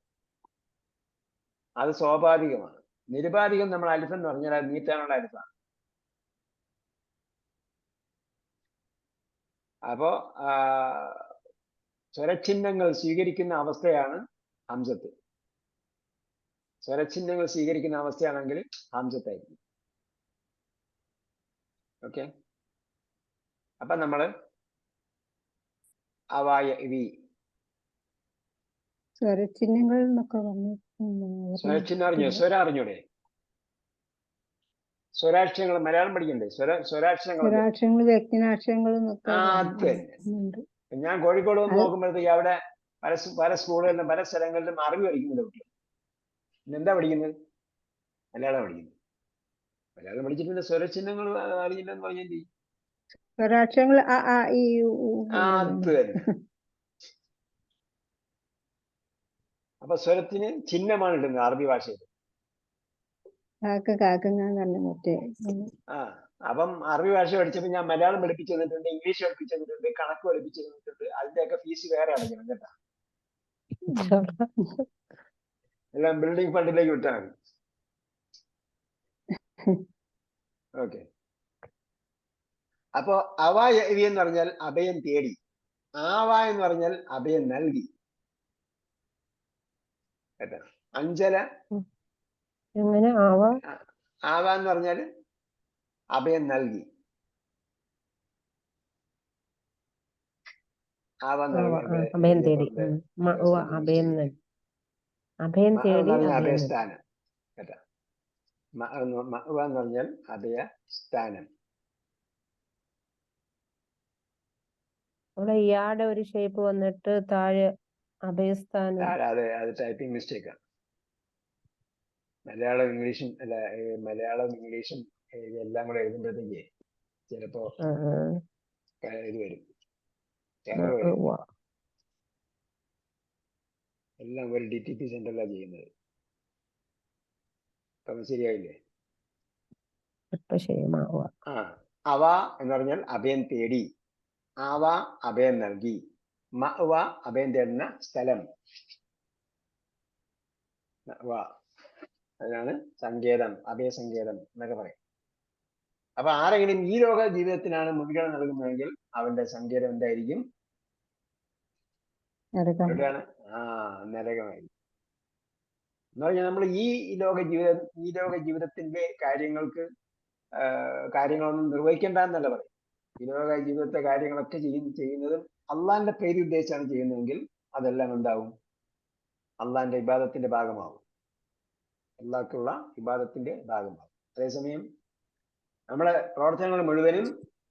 അത് സ്വാഭാവികമാണ്. നിരുപാധികം നമ്മൾ അലിഫ് എന്ന് പറഞ്ഞാൽ അത് നീട്ടാനുള്ള അലിഫാണ്. അപ്പോ സ്വരചിഹ്നങ്ങൾ സ്വീകരിക്കുന്ന അവസ്ഥയാണ് ഹംസത്ത്. സ്വരചിഹ്നങ്ങൾ സ്വീകരിക്കുന്ന അവസ്ഥയാണെങ്കിൽ ഹംസത്തായിരിക്കും. ഓക്കെ. അപ്പൊ നമ്മള് അവയവി സ്വരചിഹ്നങ്ങൾ എന്നൊക്കെ പറഞ്ഞു. സ്വരചിഹ്നം അറിഞ്ഞോ? സ്വര അറിഞ്ഞൂടെ? സ്വരാക്ഷരങ്ങൾ മലയാളം പഠിക്കണ്ടേ? സ്വരാക്ഷരങ്ങൾ വ്യക്തിനാക്ഷരങ്ങളും. ഞാൻ കോഴിക്കോട് നോക്കുമ്പോഴത്തേക്ക് അവിടെ പല സ്കൂളുകളിലും പല സ്ഥലങ്ങളിലും അറിവ് പഠിക്കുന്നുണ്ട് കുട്ടികൾ. എന്താ പഠിക്കുന്നത്? മലയാളം പഠിക്കുന്നത്. മലയാളം പഠിച്ചിട്ടുണ്ട്, സ്വരചിഹ്നങ്ങൾ അറിയില്ലെന്ന് പറഞ്ഞാൽ സ്വരാക്ഷരങ്ങൾ അപ്പൊ സ്വരത്തിന് ചിഹ്നമാണ് ഇടുന്നത് അറബി ഭാഷയിൽ. അപ്പം അറബി ഭാഷ പഠിച്ചപ്പോൾ ഞാൻ മലയാളം പഠിപ്പിച്ചു തന്നിട്ടുണ്ട്, ഇംഗ്ലീഷ് പഠിപ്പിച്ചു തന്നിട്ടുണ്ട്, കണക്ക് പഠിപ്പിച്ചു തന്നിട്ടുണ്ട്. അതിന്റെയൊക്കെ ഫീസ് വേറെ അടയ്ക്കണം കേട്ടാ. എല്ലാം ബിൽഡിംഗ് ഫണ്ടിലേക്ക് വിട്ടാൽ മതി. ഓക്കെ. അപ്പോ അവയവി എന്ന് പറഞ്ഞാൽ അഭയം തേടി. ആവ എന്ന് പറഞ്ഞാൽ അഭയം നൽകി. കേട്ടോ? അഞ്ചല എങ്ങനെ ആവ എന്ന് പറഞ്ഞാൽ അഭയം നൽകി. ആവ അഭയം തേടി. അഭയം തേടി അഭയസ്ഥാനം. കേട്ടോ? മഅവ എന്ന് പറഞ്ഞാൽ അഭയസ്ഥാനം. അവിടെ ഇയാടെ ഒരു ഷേപ്പ് വന്നിട്ട് താഴെ അഭയസ്ഥാനം. അതെ, അത് ടൈപ്പിംഗ് മിസ്റ്റേക്കാണ്. മലയാളം ഇംഗ്ലീഷും എല്ലാം കൂടെ എഴുതുമ്പോഴത്തേക്ക് ചിലപ്പോ ഇത് വരും, എറർ വരും. എല്ലാം ഒരു DTP സെന്ററിലാണ് ചെയ്യുന്നത്. അപ്പൊ ശരിയായില്ലേ? അവ എന്ന് പറഞ്ഞാൽ അഭയം തേടി, ആവ അഭയം നൽകി, മഅവ അഭയം തേടുന്ന സ്ഥലം. അതിനാണ് സങ്കേതം, അഭയസങ്കേതം എന്നൊക്കെ പറയും. അപ്പൊ ആരെങ്കിലും ഈ ലോക ജീവിതത്തിനാണ് മുൻഗണന നൽകുന്നതെങ്കിൽ അവന്റെ സങ്കേതം എന്തായിരിക്കും? നരകമായിരിക്കും. എന്ന് പറഞ്ഞാൽ നമ്മൾ ഈ ലോക ജീവിതത്തിന്റെ കാര്യങ്ങളൊന്നും നിർവഹിക്കേണ്ട എന്നല്ല പറയും. ഈ ലോക ജീവിതത്തെ കാര്യങ്ങളൊക്കെ ചെയ്യുന്നതും അള്ളാന്റെ പേര് ഉദ്ദേശിച്ചാണ് ചെയ്യുന്നതെങ്കിൽ അതെല്ലാം എന്താവും? അള്ളാന്റെ ഇബാദത്തിന്റെ ഭാഗമാവും, അള്ളാഹ്ക്കുള്ള ഇബാദത്തിന്റെ ഭാഗമാവും. അതേസമയം നമ്മളെ പ്രവർത്തനങ്ങൾ മുഴുവനും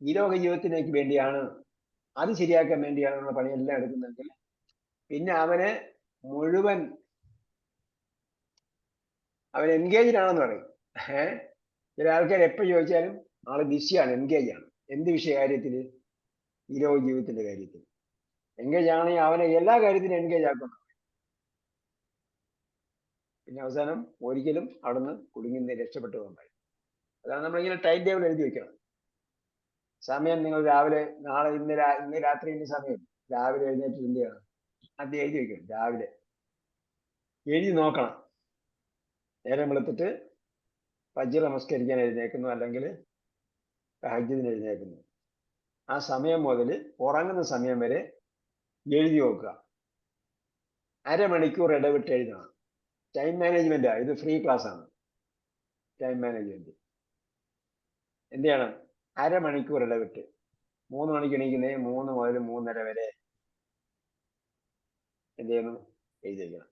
ഈ ലോക ജീവിതത്തിലേക്ക് വേണ്ടിയാണ്, അത് ശരിയാക്കാൻ വേണ്ടിയാണ് നമ്മുടെ പണിയെല്ലാം എടുക്കുന്നെങ്കിൽ പിന്നെ അവൻ എൻഗേജ്ഡ് ആണെന്ന് പറയും. ചില ആൾക്കാർ എപ്പോൾ ചോദിച്ചാലും ആള് ബിസിയാണ്, എൻഗേജ് ആണ്. എന്ത് കാര്യത്തില്? ഈ ലോക ജീവിതത്തിന്റെ കാര്യത്തിൽ എൻഗേജ് ആണെങ്കിൽ അവനെ എല്ലാ കാര്യത്തിലും എൻഗേജ് ആക്കണം. പിന്നെ അവസാനം ഒരിക്കലും അവിടുന്ന് കുടുങ്ങി രക്ഷപ്പെട്ടു പോകാൻ കഴിയും. അതാണ് നമ്മളിങ്ങനെ ടൈം ടേബിൾ എഴുതി വെക്കണം. സമയം നിങ്ങൾ രാവിലെ, നാളെ ഇന്ന് രാത്രി ഇന്ന സമയം രാവിലെ എഴുന്നേറ്റ് എന്ത് ചെയ്യണം? അത് എഴുതി വെക്കണം. രാവിലെ എഴുതി നോക്കണം. നേരം വെളുത്തിട്ട് ഫജ്ർ നമസ്കരിക്കാൻ എഴുന്നേക്കുന്നു, അല്ലെങ്കിൽ തഹജ്ജുദിന് എഴുന്നേക്കുന്നു. ആ സമയം മുതൽ ഉറങ്ങുന്ന സമയം വരെ എഴുതി നോക്കുക. അരമണിക്കൂർ ഇടവിട്ട് എഴുതണം. ടൈം മാനേജ്മെന്റാ ഇത്, ഫ്രീ ക്ലാസ് ആണ്. ടൈം മാനേജ്മെന്റ് എന്ത് ചെയ്യണം? അരമണിക്കൂർ ഇടവിട്ട് 3 മണിക്ക് എണീക്കുന്നേ 3 മുതൽ 3:30 വരെ എന്ത് ചെയ്യുന്നു? എഴുതി വയ്ക്കണം.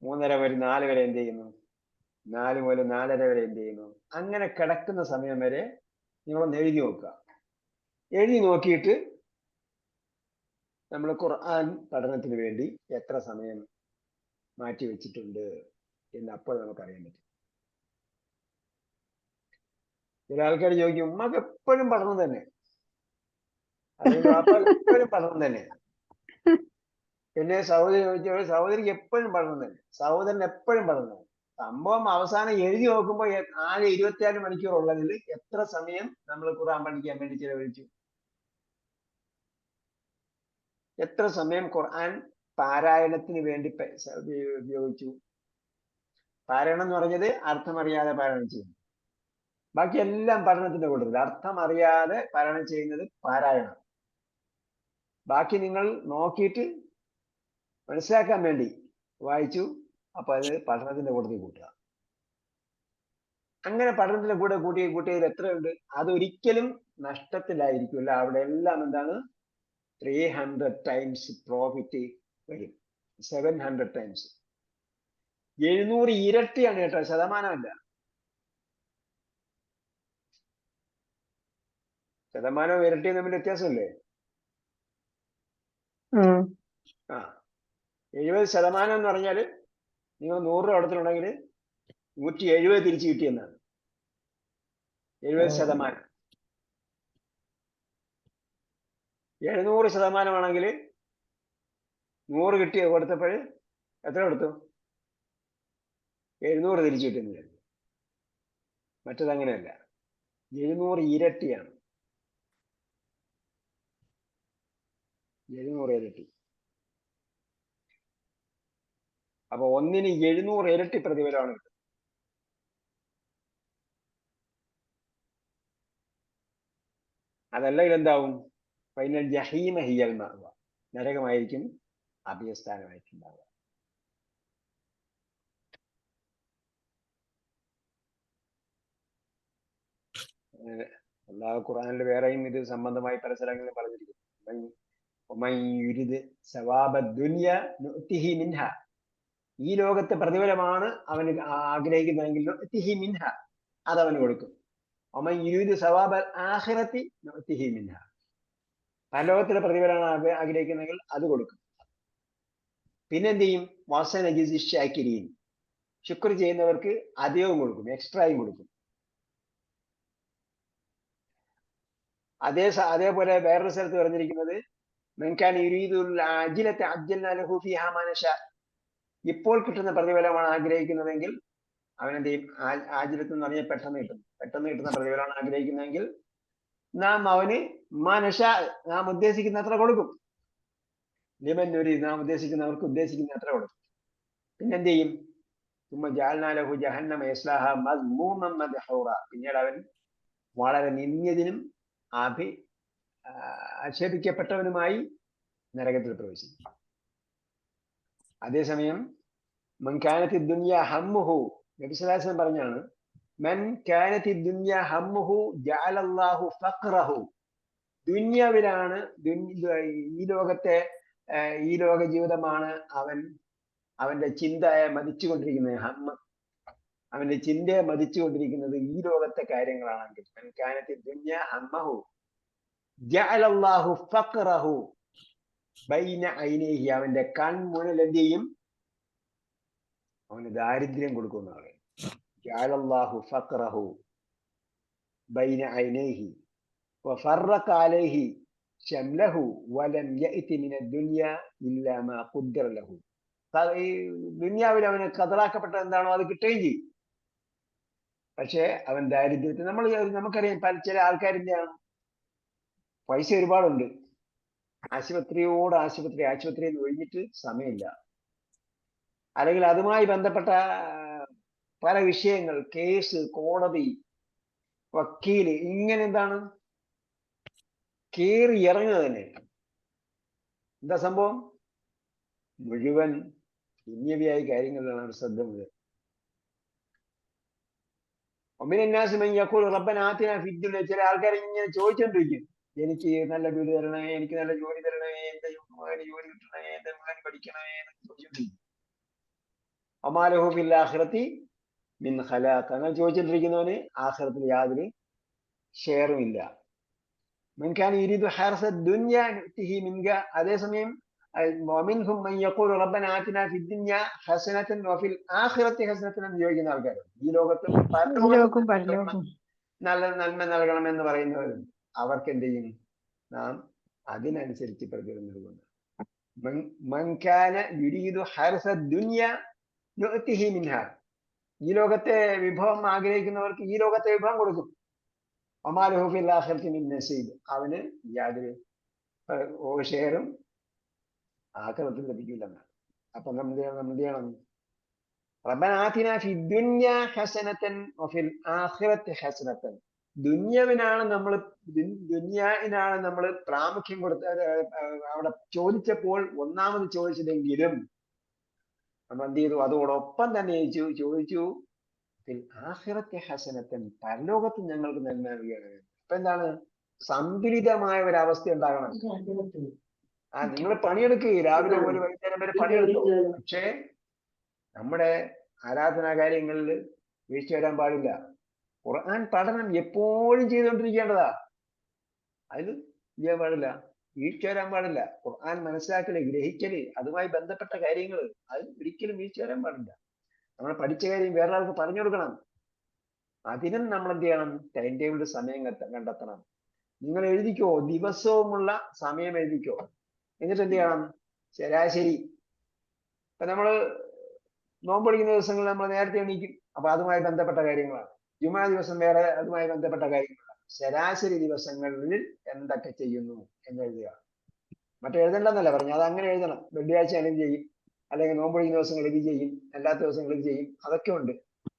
3:30 മുതൽ 4 വരെ എന്ത് ചെയ്യുന്നു? 4 മുതൽ 4:30 വരെ എന്ത് ചെയ്യുന്നു? അങ്ങനെ കിടക്കുന്ന സമയം വരെ നിങ്ങളൊന്ന് എഴുതി നോക്കുക. എഴുതി നോക്കിയിട്ട് നമ്മൾ ഖുർആൻ പഠനത്തിന് വേണ്ടി എത്ര സമയം മാറ്റി വെച്ചിട്ടുണ്ട് എന്ന് അപ്പോൾ നമുക്കറിയാൻ പറ്റും. ചില ആൾക്കാർ ചോദിക്കും, ഉമ്മക്ക് എപ്പോഴും പഠനം തന്നെ, അല്ലെങ്കിൽ എപ്പോഴും പഠനം തന്നെ. പിന്നെ സഹോദരി ചോദിച്ചപ്പോൾ സഹോദരിക്ക് എപ്പോഴും പഠനം തന്നെ, സഹോദരൻ എപ്പോഴും പഠനം തന്നെ. സംഭവം അവസാനം എഴുതി നോക്കുമ്പോൾ ആകെ 24 മണിക്കൂർ ഉള്ളതിൽ എത്ര സമയം നമ്മൾ ഖുർആൻ പഠിക്കാൻ വേണ്ടി ചിലവഴിച്ചു? എത്ര സമയം ഖുർആൻ പാരായണത്തിന് വേണ്ടി ഉപയോഗിച്ചു? പാരായണം എന്ന് പറഞ്ഞത് അർത്ഥമറിയാതെ പാരായണം ചെയ്യുന്നു. ബാക്കി എല്ലാം പഠനത്തിന്റെ കൂട്ടത്തിൽ. അർത്ഥം അറിയാതെ പാരായണം ചെയ്യുന്നത് പാരായണം. ബാക്കി നിങ്ങൾ നോക്കിയിട്ട് മനസ്സിലാക്കാൻ വേണ്ടി വായിച്ചു, അപ്പൊ അത് പഠനത്തിന്റെ കൂട്ടത്തിൽ കൂട്ടുക. അങ്ങനെ പഠനത്തിന്റെ കൂടെ കൂട്ടിയതിൽ എത്രയുണ്ട്? അതൊരിക്കലും നഷ്ടത്തിലായിരിക്കില്ല. അവിടെ എല്ലാം എന്താണ്? 300 ടൈംസ് പ്രോഫിറ്റ് വരും. 700 ടൈംസ്, 700 ഇരട്ടിയാണ് കേട്ടോ, ശതമാനമല്ല. ശതമാനവും ഇരട്ടിയും തമ്മിൽ വ്യത്യാസമില്ലേ? 70% എന്ന് പറഞ്ഞാൽ നിങ്ങൾ 100 രൂപ ഇടത്തിലുണ്ടെങ്കിൽ 170 തിരിച്ചു കിട്ടിയെന്നാണ്. 70%. 700% ആണെങ്കിൽ 100 കൊടുത്തപ്പോൾ എത്ര കൊടുത്തു? 700 തിരിച്ചു കിട്ടുന്നില്ല. മറ്റതങ്ങനെയല്ല, 700 ഇരട്ടിയാണ്. 700 ഇരട്ടി. അപ്പൊ ഒന്നിന് 700 ഇരട്ടി പ്രതിഫലമാണ് കിട്ടുന്നത്. അതല്ലെങ്കിൽ എന്താവും? ഫൈനൽ ജഹീമ ഹിയൽ മഅവ, നരകമായിരിക്കും അഭയസ്ഥാനമായിട്ടുണ്ടാവുക. അല്ലാഹു ഖുർആനിൽ വേറെയും ഇത് സംബന്ധമായി പല സ്ഥലങ്ങളിലും പറഞ്ഞിരിക്കുന്നു. ഈ ലോകത്തെ പ്രതിഫലമാണ് അവന് ആഗ്രഹിക്കുന്നതെങ്കിൽ മിൻഹ, അത് അവന് കൊടുക്കും. മിൻഹ, പരലോകത്തിലെ പ്രതിഫലമാണ് ആഗ്രഹിക്കുന്നതെങ്കിൽ അത് കൊടുക്കും. പിന്നെന്ത് ചെയ്യും? വസനജിസി ശാകിരീൻ, ശുക്ർ ചെയ്യുന്നവർക്ക് അധികവും കൊടുക്കും, എക്സ്ട്രായും കൊടുക്കും. അതേപോലെ വേറൊരു സ്ഥലത്ത് പറഞ്ഞിരിക്കുന്നത് ഇപ്പോൾ കിട്ടുന്ന പ്രതിഫലമാണ് ആഗ്രഹിക്കുന്നതെങ്കിൽ അവനെന്ത് ചെയ്യും? ആജിലത്ത് എന്ന് പറഞ്ഞാൽ പെട്ടെന്ന് കിട്ടുന്ന പ്രതിഫലമാണ് ആഗ്രഹിക്കുന്നതെങ്കിൽ അവന് മനശ, നാം ഉദ്ദേശിക്കുന്ന അത്ര കൊടുക്കും. ലിമന്നൂരി, നാം ഉദ്ദേശിക്കുന്നവർക്ക് ഉദ്ദേശിക്കുന്ന അത്ര കൊടുക്കും. പിന്നെന്ത് ചെയ്യും? പിന്നീട് അവൻ വളരെ നിന്ദ്യതിനും ആക്ഷേപിക്കപ്പെട്ടവനുമായി നരകത്തിൽ പ്രവേശിക്കും. അതേസമയം മൻ കാനത്തി ദുനിയ ഹമ്മുഹു, നബി സല്ലല്ലാഹു അലൈഹി വസല്ലം പറഞ്ഞാണ്, മൻ കാനത്തി ദുനിയ ഹമ്മുഹു ജഅലല്ലാഹു ഫഖറഹു, ദുനിയാവിലാണ്, ഈ ലോക ജീവിതമാണ് അവന്റെ ചിന്തയെ മതിച്ചുകൊണ്ടിരിക്കുന്നത്. ഹമ്മ്, അവന്റെ ചിന്തയെ മതിച്ചുകൊണ്ടിരിക്കുന്നത് ഈ ലോകത്തെ കാര്യങ്ങളാണെങ്കിൽ, മൻ കാനത്തി ദുനിയ ഹമ്മഹു ജഅലല്ലാഹു ഫഖറഹു ബൈന ഐനൈഹി, അവന്റെ കൺമുന്നിൽ എന്ത് ചെയ്യും? അവന് ദാരിദ്ര്യം കൊടുക്കുന്ന ആളെ. ജഅലല്ലാഹു ഫഖറഹു ബൈന ഐനൈഹി വഫറഖ അലൈഹി ശംലഹു വലം യഅതി മിന ദുനിയ ഇല്ലാ മാ ഖുദ്ദറ ലഹു. ഈ ദുനിയാവിൽ അവന് കതറാക്കപ്പെട്ട എന്താണോ അത് കിട്ടുകയും ചെയ്യും. പക്ഷേ അവൻ ദാരിദ്ര്യത്തിൽ, നമുക്കറിയാം ചില ആൾക്കാരിന്റെ പൈസ ഒരുപാടുണ്ട്, ആശുപത്രിയിൽ ഒഴിഞ്ഞിട്ട് സമയമില്ല. അല്ലെങ്കിൽ അതുമായി ബന്ധപ്പെട്ട പല വിഷയങ്ങൾ, കേസ്, കോടതി, വക്കീല്, ഇങ്ങനെ എന്താണ് കേറി ഇറങ്ങുക തന്നെ. എന്താ സംഭവം? മുഴുവൻ ദുനിയവിയായ കാര്യങ്ങളിലാണ് ശ്രദ്ധ മുഴുവൻ. ചില ആൾക്കാർ ഇങ്ങനെ ചോദിച്ചോണ്ടിരിക്കും, എനിക്ക് നല്ല വീട് തരണേ, എനിക്ക് നല്ല ജോലി തരണേ, എന്റെ മകന് ജോലി കിട്ടണേ, എന്റെ മകൻ പഠിക്കണേ എന്നൊക്കെ ചോദിച്ചോണ്ടിരിക്കും. അമാലഹു ഫിൽ ആഖിറതി മിൻ ഖലാഖ്, അങ്ങനെ ചോദിച്ചോണ്ടിരിക്കുന്നവന് ആഖിറത്തിൽ യാതൊരു ഷെയറും ഇല്ല. മൻ കാന യുരീദു ഹർസ ദുനിയ നുഅ്തിഹി മിൻഹ, അതേസമയം വമിൻഹും മൻ യഖൂലു റബ്ബന ആതിനാ ഫിദ് ദുനിയ ഹസനതൻ വഫിൽ ആഖിറതി ഹസനതൻ എന്ന് ചോദിക്കുന്ന ആൾക്കാരുണ്ട്. ഈ ലോകത്തും പരലോകത്തും നല്ല നന്മ നൽകണമെന്ന് പറയുന്നവരുണ്ട്. അവർക്ക് എന്ത് ചെയ്യും? നാം അതിനനുസരിച്ച് പ്രതിഫലം നൽകുന്നു. മൻ കാന യുരീദു ഹർസ ദുനിയ നുഅ്തിഹി മിൻഹ, ഈ ലോകത്തെ വിഭവം ആഗ്രഹിക്കുന്നവർക്ക് ഈ ലോകത്തെ വിഭവം കൊടുക്കും. വമാലഹു ഫിൽ ആഖിറതി മിൻ നസീബ്, അവന് യാതൊരു ഷെയറും ആഖിറത്തിൽ ലഭിക്കില്ലെന്നാണ്. അപ്പൊ നമ്മൾ ചെയ്യണം? റബ്ബന ആതിനാ ഫിദ് ദുനിയ ഹസനതൻ വഫിൽ ആഖിറതി ഹസനതൻ, ദുനിയാവിനാണ് നമ്മൾ പ്രാമുഖ്യം കൊടുത്ത, അവിടെ ചോദിച്ചപ്പോൾ ഒന്നാമത് ചോദിച്ചതെങ്കിലും നമ്മൾ എന്ത് ചെയ്തു? അതോടൊപ്പം തന്നെ ചോദിച്ചു ഫിൽ ആഖിറതി ഹസനതൻ, പരലോകത്ത് ഞങ്ങൾക്ക് നന്മ നൽകുകയാണ്. അപ്പൊ എന്താണ്? സന്തുലിതമായ ഒരവസ്ഥ ഉണ്ടാകണം. നിങ്ങൾ പണിയെടുക്കുക, രാവിലെ മുതൽ വൈകുന്നേരം വരെ പണിയെടുക്കും. പക്ഷേ നമ്മുടെ ആരാധനാ കാര്യങ്ങളിൽ വീഴ്ച വരാൻ പാടില്ല. ഖുർആൻ പഠനം എപ്പോഴും ചെയ്തുകൊണ്ടിരിക്കേണ്ടതാ, അതിൽ ചെയ്യാൻ പാടില്ല, വീഴ്ച വരാൻ പാടില്ല. ഖുർആൻ മനസ്സിലാക്കല്, ഗ്രഹിക്കല്, അതുമായി ബന്ധപ്പെട്ട കാര്യങ്ങൾ, അതിൽ ഒരിക്കലും വീഴ്ച വരാൻ പാടില്ല. നമ്മൾ പഠിച്ച കാര്യം വേറൊരാൾക്ക് പറഞ്ഞു കൊടുക്കണം. അതിനും നമ്മൾ എന്ത് ചെയ്യണം? ടൈം ടേബിളിൽ സമയം കണ്ടെത്തണം. നിങ്ങൾ എഴുതിക്കോ, ദിവസവുമുള്ള സമയം എഴുതിക്കോ. എന്നിട്ട് എന്ത് ചെയ്യണം? ശരാശരി ഇപ്പൊ നമ്മള് നോമ്പൊടിക്കുന്ന ദിവസങ്ങളിൽ നമ്മൾ നേരത്തെ എണീക്കും, അപ്പൊ അതുമായി ബന്ധപ്പെട്ട കാര്യങ്ങളാണ്. ജുമാ ദിവസം വേറെ അതുമായി ബന്ധപ്പെട്ട കാര്യങ്ങളാണ്. ശരാശരി ദിവസങ്ങളിൽ എന്തൊക്കെ ചെയ്യുന്നു എന്ന് എഴുതുക. മറ്റേ എഴുതണ്ടെന്നല്ല പറഞ്ഞു, അത് അങ്ങനെ എഴുതണം. വെള്ളിയാഴ്ച ഇത് ചെയ്യും, അല്ലെങ്കിൽ നോമ്പൊടിക്കുന്ന ദിവസങ്ങൾ ഇത് ചെയ്യും, അല്ലാത്ത ദിവസങ്ങൾ ഇത് ചെയ്യും, അതൊക്കെ ഉണ്ട്.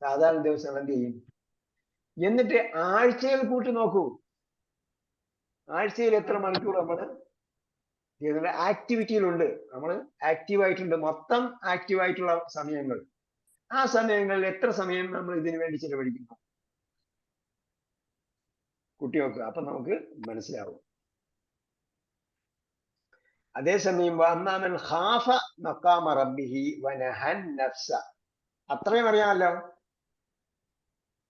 സാധാരണ ദിവസങ്ങൾ എന്ത് ചെയ്യും? എന്നിട്ട് ആഴ്ചകൾ കൂട്ടി നോക്കൂ. ആഴ്ചയിൽ എത്ര മണിക്കൂർ നമ്മൾ ആക്ടിവിറ്റിയിലുണ്ട്, നമ്മൾ ആക്റ്റീവായിട്ടുണ്ട്, മൊത്തം ആക്റ്റീവായിട്ടുള്ള സമയങ്ങൾ, ആ സമയങ്ങളിൽ എത്ര സമയം നമ്മൾ ഇതിനു വേണ്ടി ചിലവഴിക്കുന്നു? കുട്ടികൾക്ക് അപ്പൊ നമുക്ക് മനസ്സിലാവും. അതേസമയം വഅമ്മാമൻ ഖാഫ മഖാമ റബ്ബിഹി വനഹൻ നഫ്സ, അത്രയും അറിയാമല്ലോ.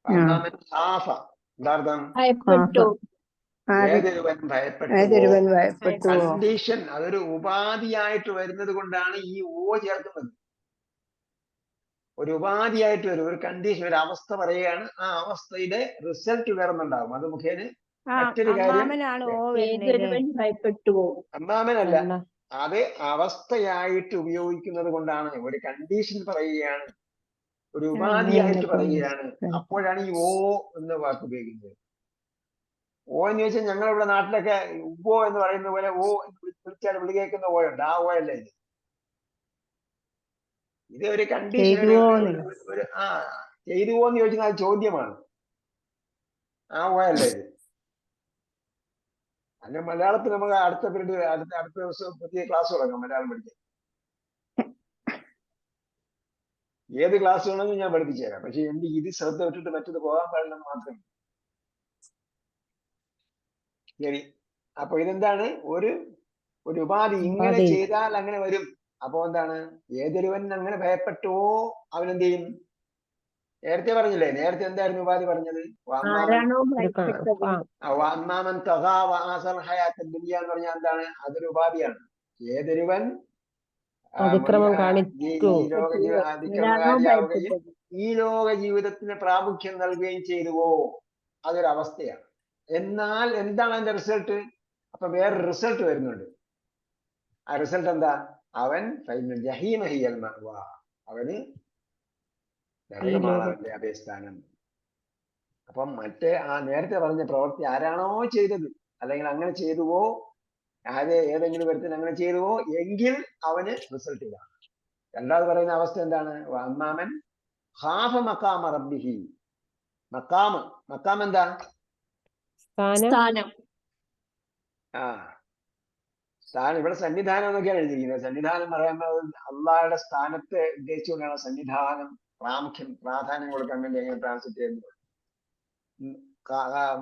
വഅമ്മാമൻ ഖാഫ എന്താർത്ഥം? ഭയപ്പെട്ടു. ഏതൊരുവൻ ഭയപ്പെട്ടുവോ. ഏതൊരുവൻ ഭയപ്പെട്ടുവോ. കണ്ടീഷൻ, അതൊരു ഉപാധിയായിട്ട് വരുന്നത് കൊണ്ടാണ് ഈ ഓ ചേർക്കുന്നത്. ഒരു ഉപാധിയായിട്ട് വരും, ഒരു കണ്ടീഷൻ, ഒരു അവസ്ഥ പറയുകയാണ്. ആ അവസ്ഥയുടെ റിസൾട്ട് വേറൊന്നുണ്ടാവും. അത് മുഖേന മറ്റൊരു കാര്യം. അമ്മാമനാണ് ഓ വരുന്നത്. ഏതൊരുവൻ ഭയപ്പെട്ടുവോ. അമ്മാമനല്ല, അത് അവസ്ഥയായിട്ട് ഉപയോഗിക്കുന്നത് കൊണ്ടാണ്. ഒരു കണ്ടീഷൻ പറയുകയാണ്, ഒരു ഉപാധിയായിട്ട് പറയുകയാണ്. അപ്പോഴാണ് ഈ ഓ എന്ന വാക്ക് ഉപയോഗിക്കുന്നത്. ഓ എന്ന് ചോദിച്ചാൽ ഞങ്ങളിവിടെ നാട്ടിലൊക്കെ ഉവ്വോ എന്ന് പറയുന്ന പോലെ ഓ വിളിച്ചാൽ വിളി കേൾക്കുന്ന ഓ ഉണ്ട്, ആ ഓ അല്ല ഇത്. ഇത് ഒരു കണ്ടീഷൻ, ഒരു ചെയ്തുവോ എന്ന് ചോദിച്ചാൽ അത് ചോദ്യമാണ്, ആ ഓ അല്ല ഇത്. അല്ല മലയാളത്തിൽ നമുക്ക് അടുത്ത പീരീഡ് അടുത്ത ദിവസം പുതിയ ക്ലാസ് തുടങ്ങാം മലയാളം പഠിക്കാൻ. ഏത് ക്ലാസ് വേണമെങ്കിലും ഞാൻ പഠിപ്പിച്ചു തരാം. പക്ഷെ എനിക്ക് ഇത് ശ്രദ്ധ വിട്ടിട്ട് മറ്റത് പോകാൻ പാടില്ലെന്ന് മാത്രമേ. ശരി, അപ്പൊ ഇതെന്താണ്? ഒരു ഉപാധി. ഇങ്ങനെ ചെയ്താൽ അങ്ങനെ വരും. അപ്പൊ എന്താണ്? ഏതൊരുവൻ അങ്ങനെ ഭയപ്പെട്ടുവോ അവനെന്ത് ചെയ്യും? നേരത്തെ പറഞ്ഞില്ലേ, നേരത്തെ എന്തായിരുന്നു ഉപാധി പറഞ്ഞത്? അമ്മാമൻ തഗാ വആസറ ഹയാത്ത ദുനിയ എന്ന് പറഞ്ഞാൽ എന്താണ്? അതൊരു ഉപാധിയാണ്. ഏതൊരുവൻ അതിക്രമകാരിയാവുകയും ഈ ലോക ജീവിതത്തിന് പ്രാമുഖ്യം നൽകുകയും ചെയ്തുവോ, അതൊരു അവസ്ഥയാണ്. എന്നാൽ എന്താണ് അതിന്റെ റിസൾട്ട്? അപ്പൊ വേറൊരു റിസൾട്ട് വരുന്നുണ്ട്. ആ റിസൾട്ട് എന്താ? അവൻ അവന് നരകമാണ് അവന്റെ അഭയസ്ഥാനം. അപ്പം മറ്റേ ആ നേരത്തെ പറഞ്ഞ പ്രവൃത്തി ആരാണോ ചെയ്തത്, അല്ലെങ്കിൽ അങ്ങനെ ചെയ്തുവോ, ഏതെങ്കിലും വിധത്തിൽ അങ്ങനെ ചെയ്തുവോ എങ്കിൽ അവന് റിസൾട്ട് ഇതാണ്. രണ്ടാമത് പറയുന്ന അവസ്ഥ എന്താണ്? അമ്മാമൻ ഖാഫ മഖാമ റബ്ബിഹി. മക്കാം എന്താ? സ്ഥാനം. സ്ഥാനം. ഇവിടെ സന്നിധാനം എന്നൊക്കെയാണ് എഴുതിയിരിക്കുന്നത്. സന്നിധാനം പറയുന്നത് അള്ളാഹുടെ സ്ഥാനത്തെ ഉദ്ദേശിച്ചുകൊണ്ടാണ് സന്നിധാനം, പ്രാധാന്യം കൊടുക്കാൻ വേണ്ടി എങ്ങനെ ട്രാൻസ്ലേറ്റ് ചെയ്യുന്നത്.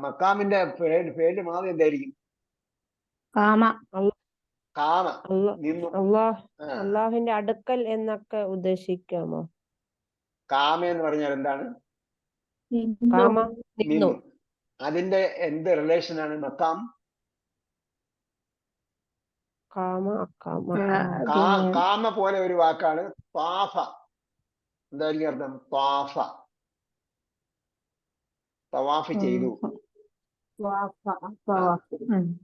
മക്കാമിന്റെ പേര് മാറി എന്തായിരിക്കും? അള്ളാഹുവിന്റെ അടുക്കൽ എന്നൊക്കെ ഉദ്ദേശിക്കാമോ? കാമ എന്ന് പറഞ്ഞാൽ എന്താണ്? നിന്നു. അതിന്റെ എന്ത് റിലേഷൻ ആണ് മക്കാം? കാമ പോലെ ഒരു വാക്കാണ് താഫ. എന്തായിരിക്കും അർത്ഥം? താഫ, തവാഫ് ചെയ്തു,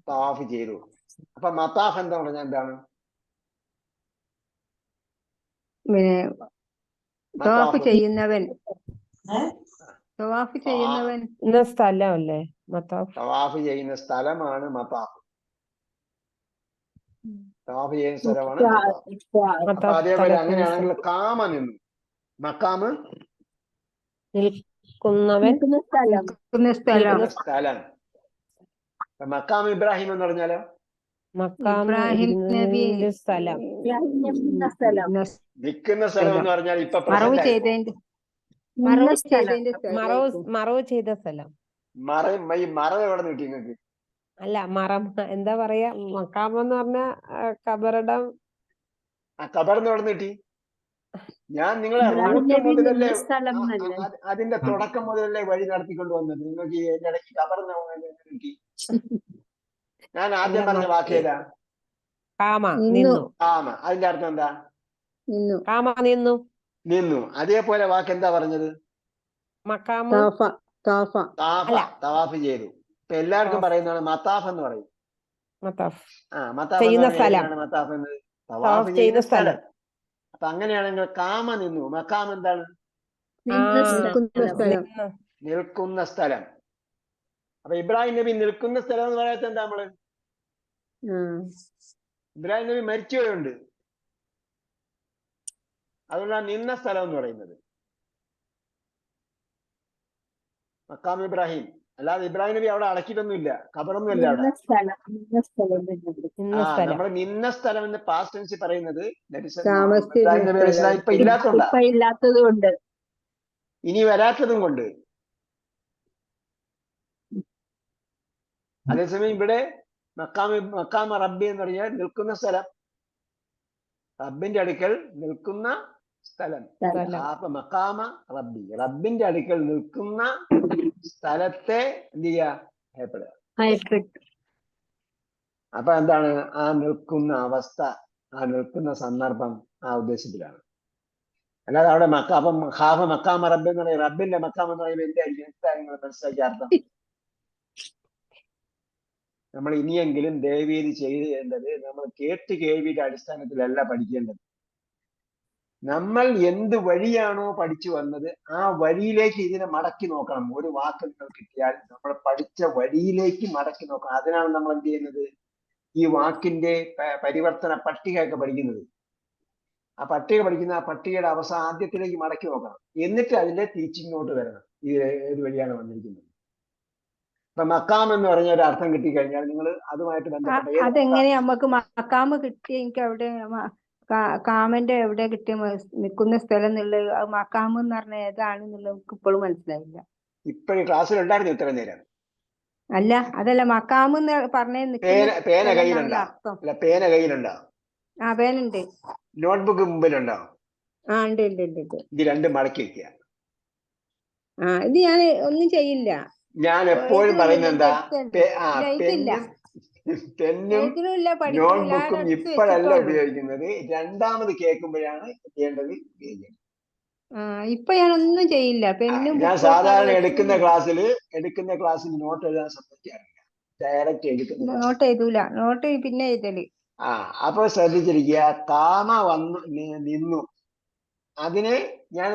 തവാഫ് ചെയ്തു. അപ്പൊ മത്താഫ് എന്താ പറഞ്ഞാൽ എന്താണ്? തവാഫ് ചെയ്യുന്നവൻ. തവാഫ് ചെയ്യുന്നവൻ സ്ഥലമല്ലേ മത്താഫ്? തവാഫ് ചെയ്യുന്ന സ്ഥലമാണ് മത്താഫ്. തവാഫ് ചെയ്യുന്ന സ്ഥലമാണ് മത്താഫ്. അപ്പൊ അതേപോലെ അങ്ങനെയാണെങ്കിൽ കാമ നിന്നു. മക്കാമ് സ്ഥലം. മക്കാം ഇബ്രാഹിം എന്ന് പറഞ്ഞാലോ? സ്ഥലം. നിൽക്കുന്ന സ്ഥലം എന്ന് പറഞ്ഞാൽ ഇപ്പൊ മറവ് ചെയ്ത സ്ഥലം. ഈ മറവ് എവിടെ കിട്ടി നിങ്ങൾക്ക്? അല്ല, മറം എന്താ പറയാ, മക്കാമെന്ന് പറഞ്ഞ കബറിടം. കബറിന്ന് എവിടെ കിട്ടി? ഞാൻ നിങ്ങളെ മുതലല്ലേ, അതിന്റെ തുടക്കം മുതലല്ലേ വഴി നടത്തിക്കൊണ്ട് വന്നത്. നിങ്ങൾക്ക് ഈ ഇടയ്ക്ക് കബറിന്ന് കിട്ടി? ഞാൻ ആദ്യം പറഞ്ഞ വാക്കേതാ? കാമ. അതിന്റെ അർത്ഥം എന്താ? നിന്നു. അതേപോലെ വാക്ക് എന്താ പറഞ്ഞത്? തവാഫ് ചെയ്തു. ഇപ്പൊ എല്ലാവർക്കും പറയുന്നതാണ് മത്താഫ് എന്ന് പറയും. മത്താഫ് എന്ന് തവാഫ് ചെയ്യുന്ന സ്ഥലം. അപ്പൊ അങ്ങനെയാണെങ്കിൽ കാമ നിന്നു. മക്കാം എന്താണ്? നിൽക്കുന്ന സ്ഥലം. അപ്പൊ ഇബ്രാഹിം നബി നിൽക്കുന്ന സ്ഥലം എന്ന് പറയാത്ത എന്താ? നമ്മള് ഇബ്രാഹിം നബി മരിച്ചുപോയുണ്ട്, അതുകൊണ്ടാണ് നിന്ന സ്ഥലം എന്ന് പറയുന്നത്. മക്കാം ഇബ്രാഹിം. അല്ലാതെ ഇബ്രാഹിം നബി അവിടെ അടക്കിയിട്ടൊന്നുമില്ല, ഖബറൊന്നും ഇല്ല അവിടെ. നിന്ന സ്ഥലം തന്നെ. ഇന്ന സ്ഥലം. നമ്മൾ നിന്ന സ്ഥലം എന്ന് പാസ്റ്റ് ടെൻസ് പറയുന്നത് താമസിച്ചിരുന്ന ഇബ്രാഹിം നബി അലൈഹി സ്വലാം ഇപ്പൊ ഇല്ലാത്തതുകൊണ്ടാ, ഇപ്പൊ ഇല്ലാത്തത് കൊണ്ട്. ഇനി വരാത്തതും കൊണ്ട്. അതേസമയം ഇവിടെ മക്കാമ റബ്ബി എന്ന് പറഞ്ഞാൽ നിൽക്കുന്ന സ്ഥലം, റബ്ബിന്റെ അടുക്കൽ നിൽക്കുന്ന സ്ഥലം. അപ്പൊ മക്കാമ റബ്ബി, റബ്ബിന്റെ അടുക്കൽ നിൽക്കുന്ന സ്ഥലത്തെ എന്ത് ചെയ്യാ, ഭയപ്പെടുക. അപ്പൊ എന്താണ് ആ നിൽക്കുന്ന അവസ്ഥ, ആ നിൽക്കുന്ന സന്ദർഭം ആ ഉദ്ദേശത്തിലാണ്. അല്ലാതെ അവിടെ അപ്പം മക്കാമ റബ്ബ് എന്ന് പറയുന്നത്, റബ്ബിന്റെ മക്കാം എന്ന് പറയുമ്പോൾ എന്തായിരിക്കും, എന്താ മനസ്സിലാക്കിയ അർത്ഥം? നമ്മൾ ഇനിയെങ്കിലും ദയവേദി ചെയ്യേണ്ടത്, നമ്മൾ കേട്ട് കേൾവിയുടെ അടിസ്ഥാനത്തിലല്ല പഠിക്കേണ്ടത്. നമ്മൾ എന്ത് വഴിയാണോ പഠിച്ചു വന്നത് ആ വഴിയിലേക്ക് ഇതിനെ മടക്കി നോക്കണം. ഒരു വാക്ക് നിങ്ങൾ കിട്ടിയാൽ നമ്മൾ പഠിച്ച വഴിയിലേക്ക് മടക്കി നോക്കണം. അതിനാണ് നമ്മൾ എന്ത് ചെയ്യുന്നത്, ഈ വാക്കിന്റെ പരിവർത്തന പട്ടികയൊക്കെ പഠിക്കുന്നത്. ആ പട്ടിക പഠിക്കുന്ന ആ പട്ടികയുടെ ആദ്യത്തിലേക്ക് മടക്കി നോക്കണം. എന്നിട്ട് അതിന്റെ തിരിച്ചിങ്ങോട്ട് വരണം. ഇത് ഏത് വഴിയാണ് വന്നിരിക്കുന്നത്. ഇപ്പൊ മക്കാം എന്ന് പറഞ്ഞ ഒരു അർത്ഥം കിട്ടിക്കഴിഞ്ഞാൽ നിങ്ങൾ അതുമായിട്ട് ബന്ധപ്പെട്ട അതെങ്ങനെ നമുക്ക് മക്കാമ് കിട്ടിയ, എനിക്ക് അവിടെ കാമന്റെ എവിടെ കിട്ടിയ നിൽക്കുന്ന സ്ഥലം എന്നുള്ളത്, മക്കാമ് എന്ന് പറഞ്ഞ ഏതാണെന്നുള്ളത് നമുക്ക് ഇപ്പോഴും മനസ്സിലായില്ല. ഇപ്പോഴും ക്ലാസ്സിൽ ഉണ്ടായിരുന്നു ഇത്ര നേരം. അല്ല അതല്ല, മക്കാമ് എന്ന് പറഞ്ഞ പേന കയ്യിലുണ്ടോ? അല്ല, പേന കയ്യിലുണ്ടോ? ആ, പേനുണ്ട്. നോട്ട്ബുക്ക് മുമ്പിലുണ്ടോ? ആ, ഉണ്ട് ഉണ്ട് ഉണ്ട് ഉണ്ട്. ഇത് രണ്ടും മടക്കി വെക്കുക. ഇത് ഞാൻ ഒന്നും ചെയ്യില്ല. ഞാൻ എപ്പോഴും പറയുന്നത് എന്താ, പെന്നും നോട്ട്ബുക്കും ഇപ്പോഴല്ല ഉപയോഗിക്കുന്നത്, രണ്ടാമത് കേൾക്കുമ്പോഴാണ് ചെയ്യേണ്ടത് ഉപയോഗിക്കുന്നത്. ഇപ്പൊ ഞാൻ ഒന്നും ചെയ്യില്ല. പെന്നും ഞാൻ സാധാരണ എടുക്കുന്ന ക്ലാസ്സിൽ നോട്ട് എഴുതാൻ ശ്രദ്ധിക്കാറില്ല, ഡയറക്റ്റ് എടുക്കുന്ന നോട്ട് എഴുതൂല. നോട്ട് പിന്നെ എഴുതല്. അപ്പൊ ശ്രദ്ധിച്ചിരിക്കുക, കാമ വന്നു നിന്നു. അതിന് ഞാൻ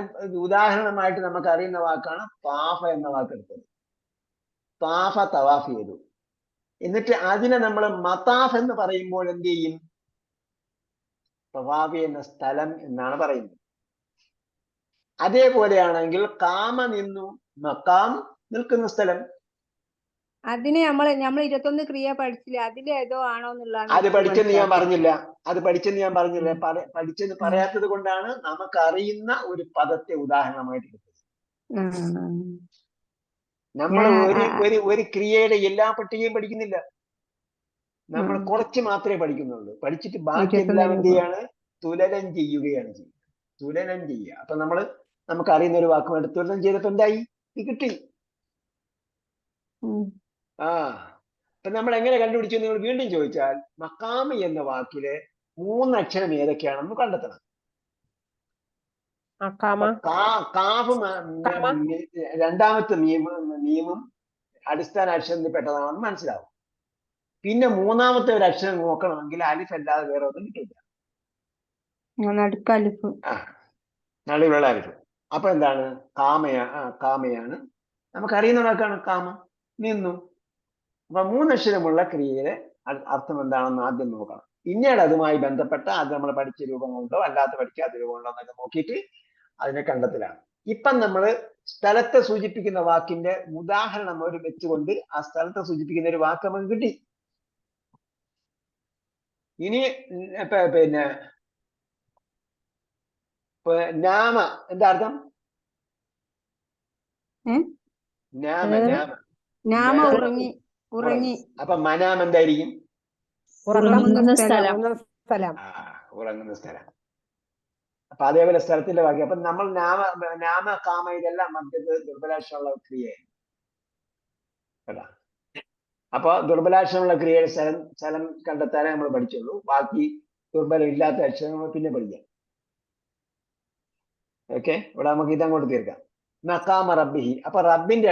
ഉദാഹരണമായിട്ട് നമുക്ക് അറിയുന്ന വാക്കാണ് താഫ എന്ന വാക്ക് എടുത്തത്. താഫ തവാഫ് ചെയ്തു. എന്നിട്ട് അതിനെ നമ്മൾ മതാഫ് എന്ന് പറയുമ്പോൾ എന്ത് ചെയ്യും? തവാഫ് എന്ന സ്ഥലം എന്നാണ് പറയുന്നത്. അതേപോലെയാണെങ്കിൽ കാമ നിന്നു, മക്കാം നിൽക്കുന്ന സ്ഥലം. അതിന് നമ്മൾ 21 ക്രിയ പഠിച്ചില്ല, അതിലേതോ ആണോ എന്നുള്ളതാണ്. അത് പഠിച്ചെന്ന് ഞാൻ പറഞ്ഞില്ല, പഠിച്ചെന്ന് പറയാത്തത് കൊണ്ടാണ് നമുക്കറിയുന്ന ഒരു പദത്തെ ഉദാഹരണമായിട്ട് എടുത്തത്. നമ്മൾ ഒരു ക്രിയയുടെ എല്ലാ പട്ടികയും പഠിക്കുന്നില്ല, നമ്മൾ കുറച്ച് മാത്രമേ പഠിക്കുന്നുള്ളൂ. പഠിച്ചിട്ട് ബാക്കി എല്ലാം എന്ത് ചെയ്യാണ്, തുലനം ചെയ്യുകയാണ് ചെയ്യുന്നത്. തുലനം ചെയ്യുക. അപ്പൊ നമുക്ക് അറിയുന്ന ഒരു വാക്കുമായിട്ട് തുലനം ചെയ്തപ്പോ എന്തായി, കിട്ടി. അപ്പൊ നമ്മൾ എങ്ങനെ കണ്ടുപിടിച്ചു നിങ്ങൾ വീണ്ടും ചോദിച്ചാൽ, മക്കാമ് എന്ന വാക്കിലെ 3 അക്ഷരം ഏതൊക്കെയാണെന്ന് കണ്ടെത്തണം. രണ്ടാമത്തെ നിയമം അടിസ്ഥാന അക്ഷരത്തിൽ പെട്ടതാണെന്ന് മനസ്സിലാവും. പിന്നെ മൂന്നാമത്തെ ഒരു അക്ഷരം നോക്കണമെങ്കിൽ അലിഫ് അല്ലാതെ വേറെ ഒന്നും കിട്ടില്ല. നടുവിലുള്ള അലിഫ്. അപ്പൊ എന്താണ്, കാമയാണ്. നമുക്കറിയുന്ന വാക്കാണ് കാമ. നിന്നു. അപ്പൊ 3 അക്ഷരമുള്ള ക്രിയയുടെ അർത്ഥം എന്താണെന്ന് ആദ്യം നോക്കണം. പിന്നീട് അതുമായി ബന്ധപ്പെട്ട അത് നമ്മൾ പഠിച്ച രൂപങ്ങളുണ്ടോ അല്ലാത്ത പഠിക്കാത്ത രൂപമുണ്ടോ എന്നൊക്കെ നോക്കിയിട്ട് അതിനെ കണ്ടെത്തലാണ്. ഇപ്പം നമ്മൾ സ്ഥലത്തെ സൂചിപ്പിക്കുന്ന വാക്കിന്റെ ഉദാഹരണം ഒരു വെച്ചുകൊണ്ട് ആ സ്ഥലത്തെ സൂചിപ്പിക്കുന്ന ഒരു വാക്ക് നമുക്ക് കിട്ടി. ഇനി പിന്നെ നാമ എന്താ അർത്ഥം? നാമ ഉറങ്ങി. അപ്പൊ മനാം എന്തായിരിക്കും? ഉറങ്ങുന്ന സ്ഥലം. അപ്പൊ അതേപോലെ സ്ഥലത്തിന്റെ വാക്യം. അപ്പൊ നമ്മൾ നാമ കാമ ഇതെല്ലാം മധ്യത്ത് ദുർബലാക്ഷരമുള്ള ക്രിയയാണ്. അപ്പൊ ദുർബലാക്ഷരമുള്ള ക്രിയയുടെ സ്ഥലം കണ്ടെത്താനേ നമ്മൾ പഠിച്ചുള്ളൂ. ബാക്കി ദുർബലം ഇല്ലാത്ത അക്ഷരങ്ങൾ പിന്നെ പഠിക്കാം. ഓക്കെ, ഇവിടെ നമുക്ക് ഇതങ്ങോട്ട് തീർക്കാം. മഖാമ റബ്ബിഹി. അപ്പൊ റബ്ബിന്റെ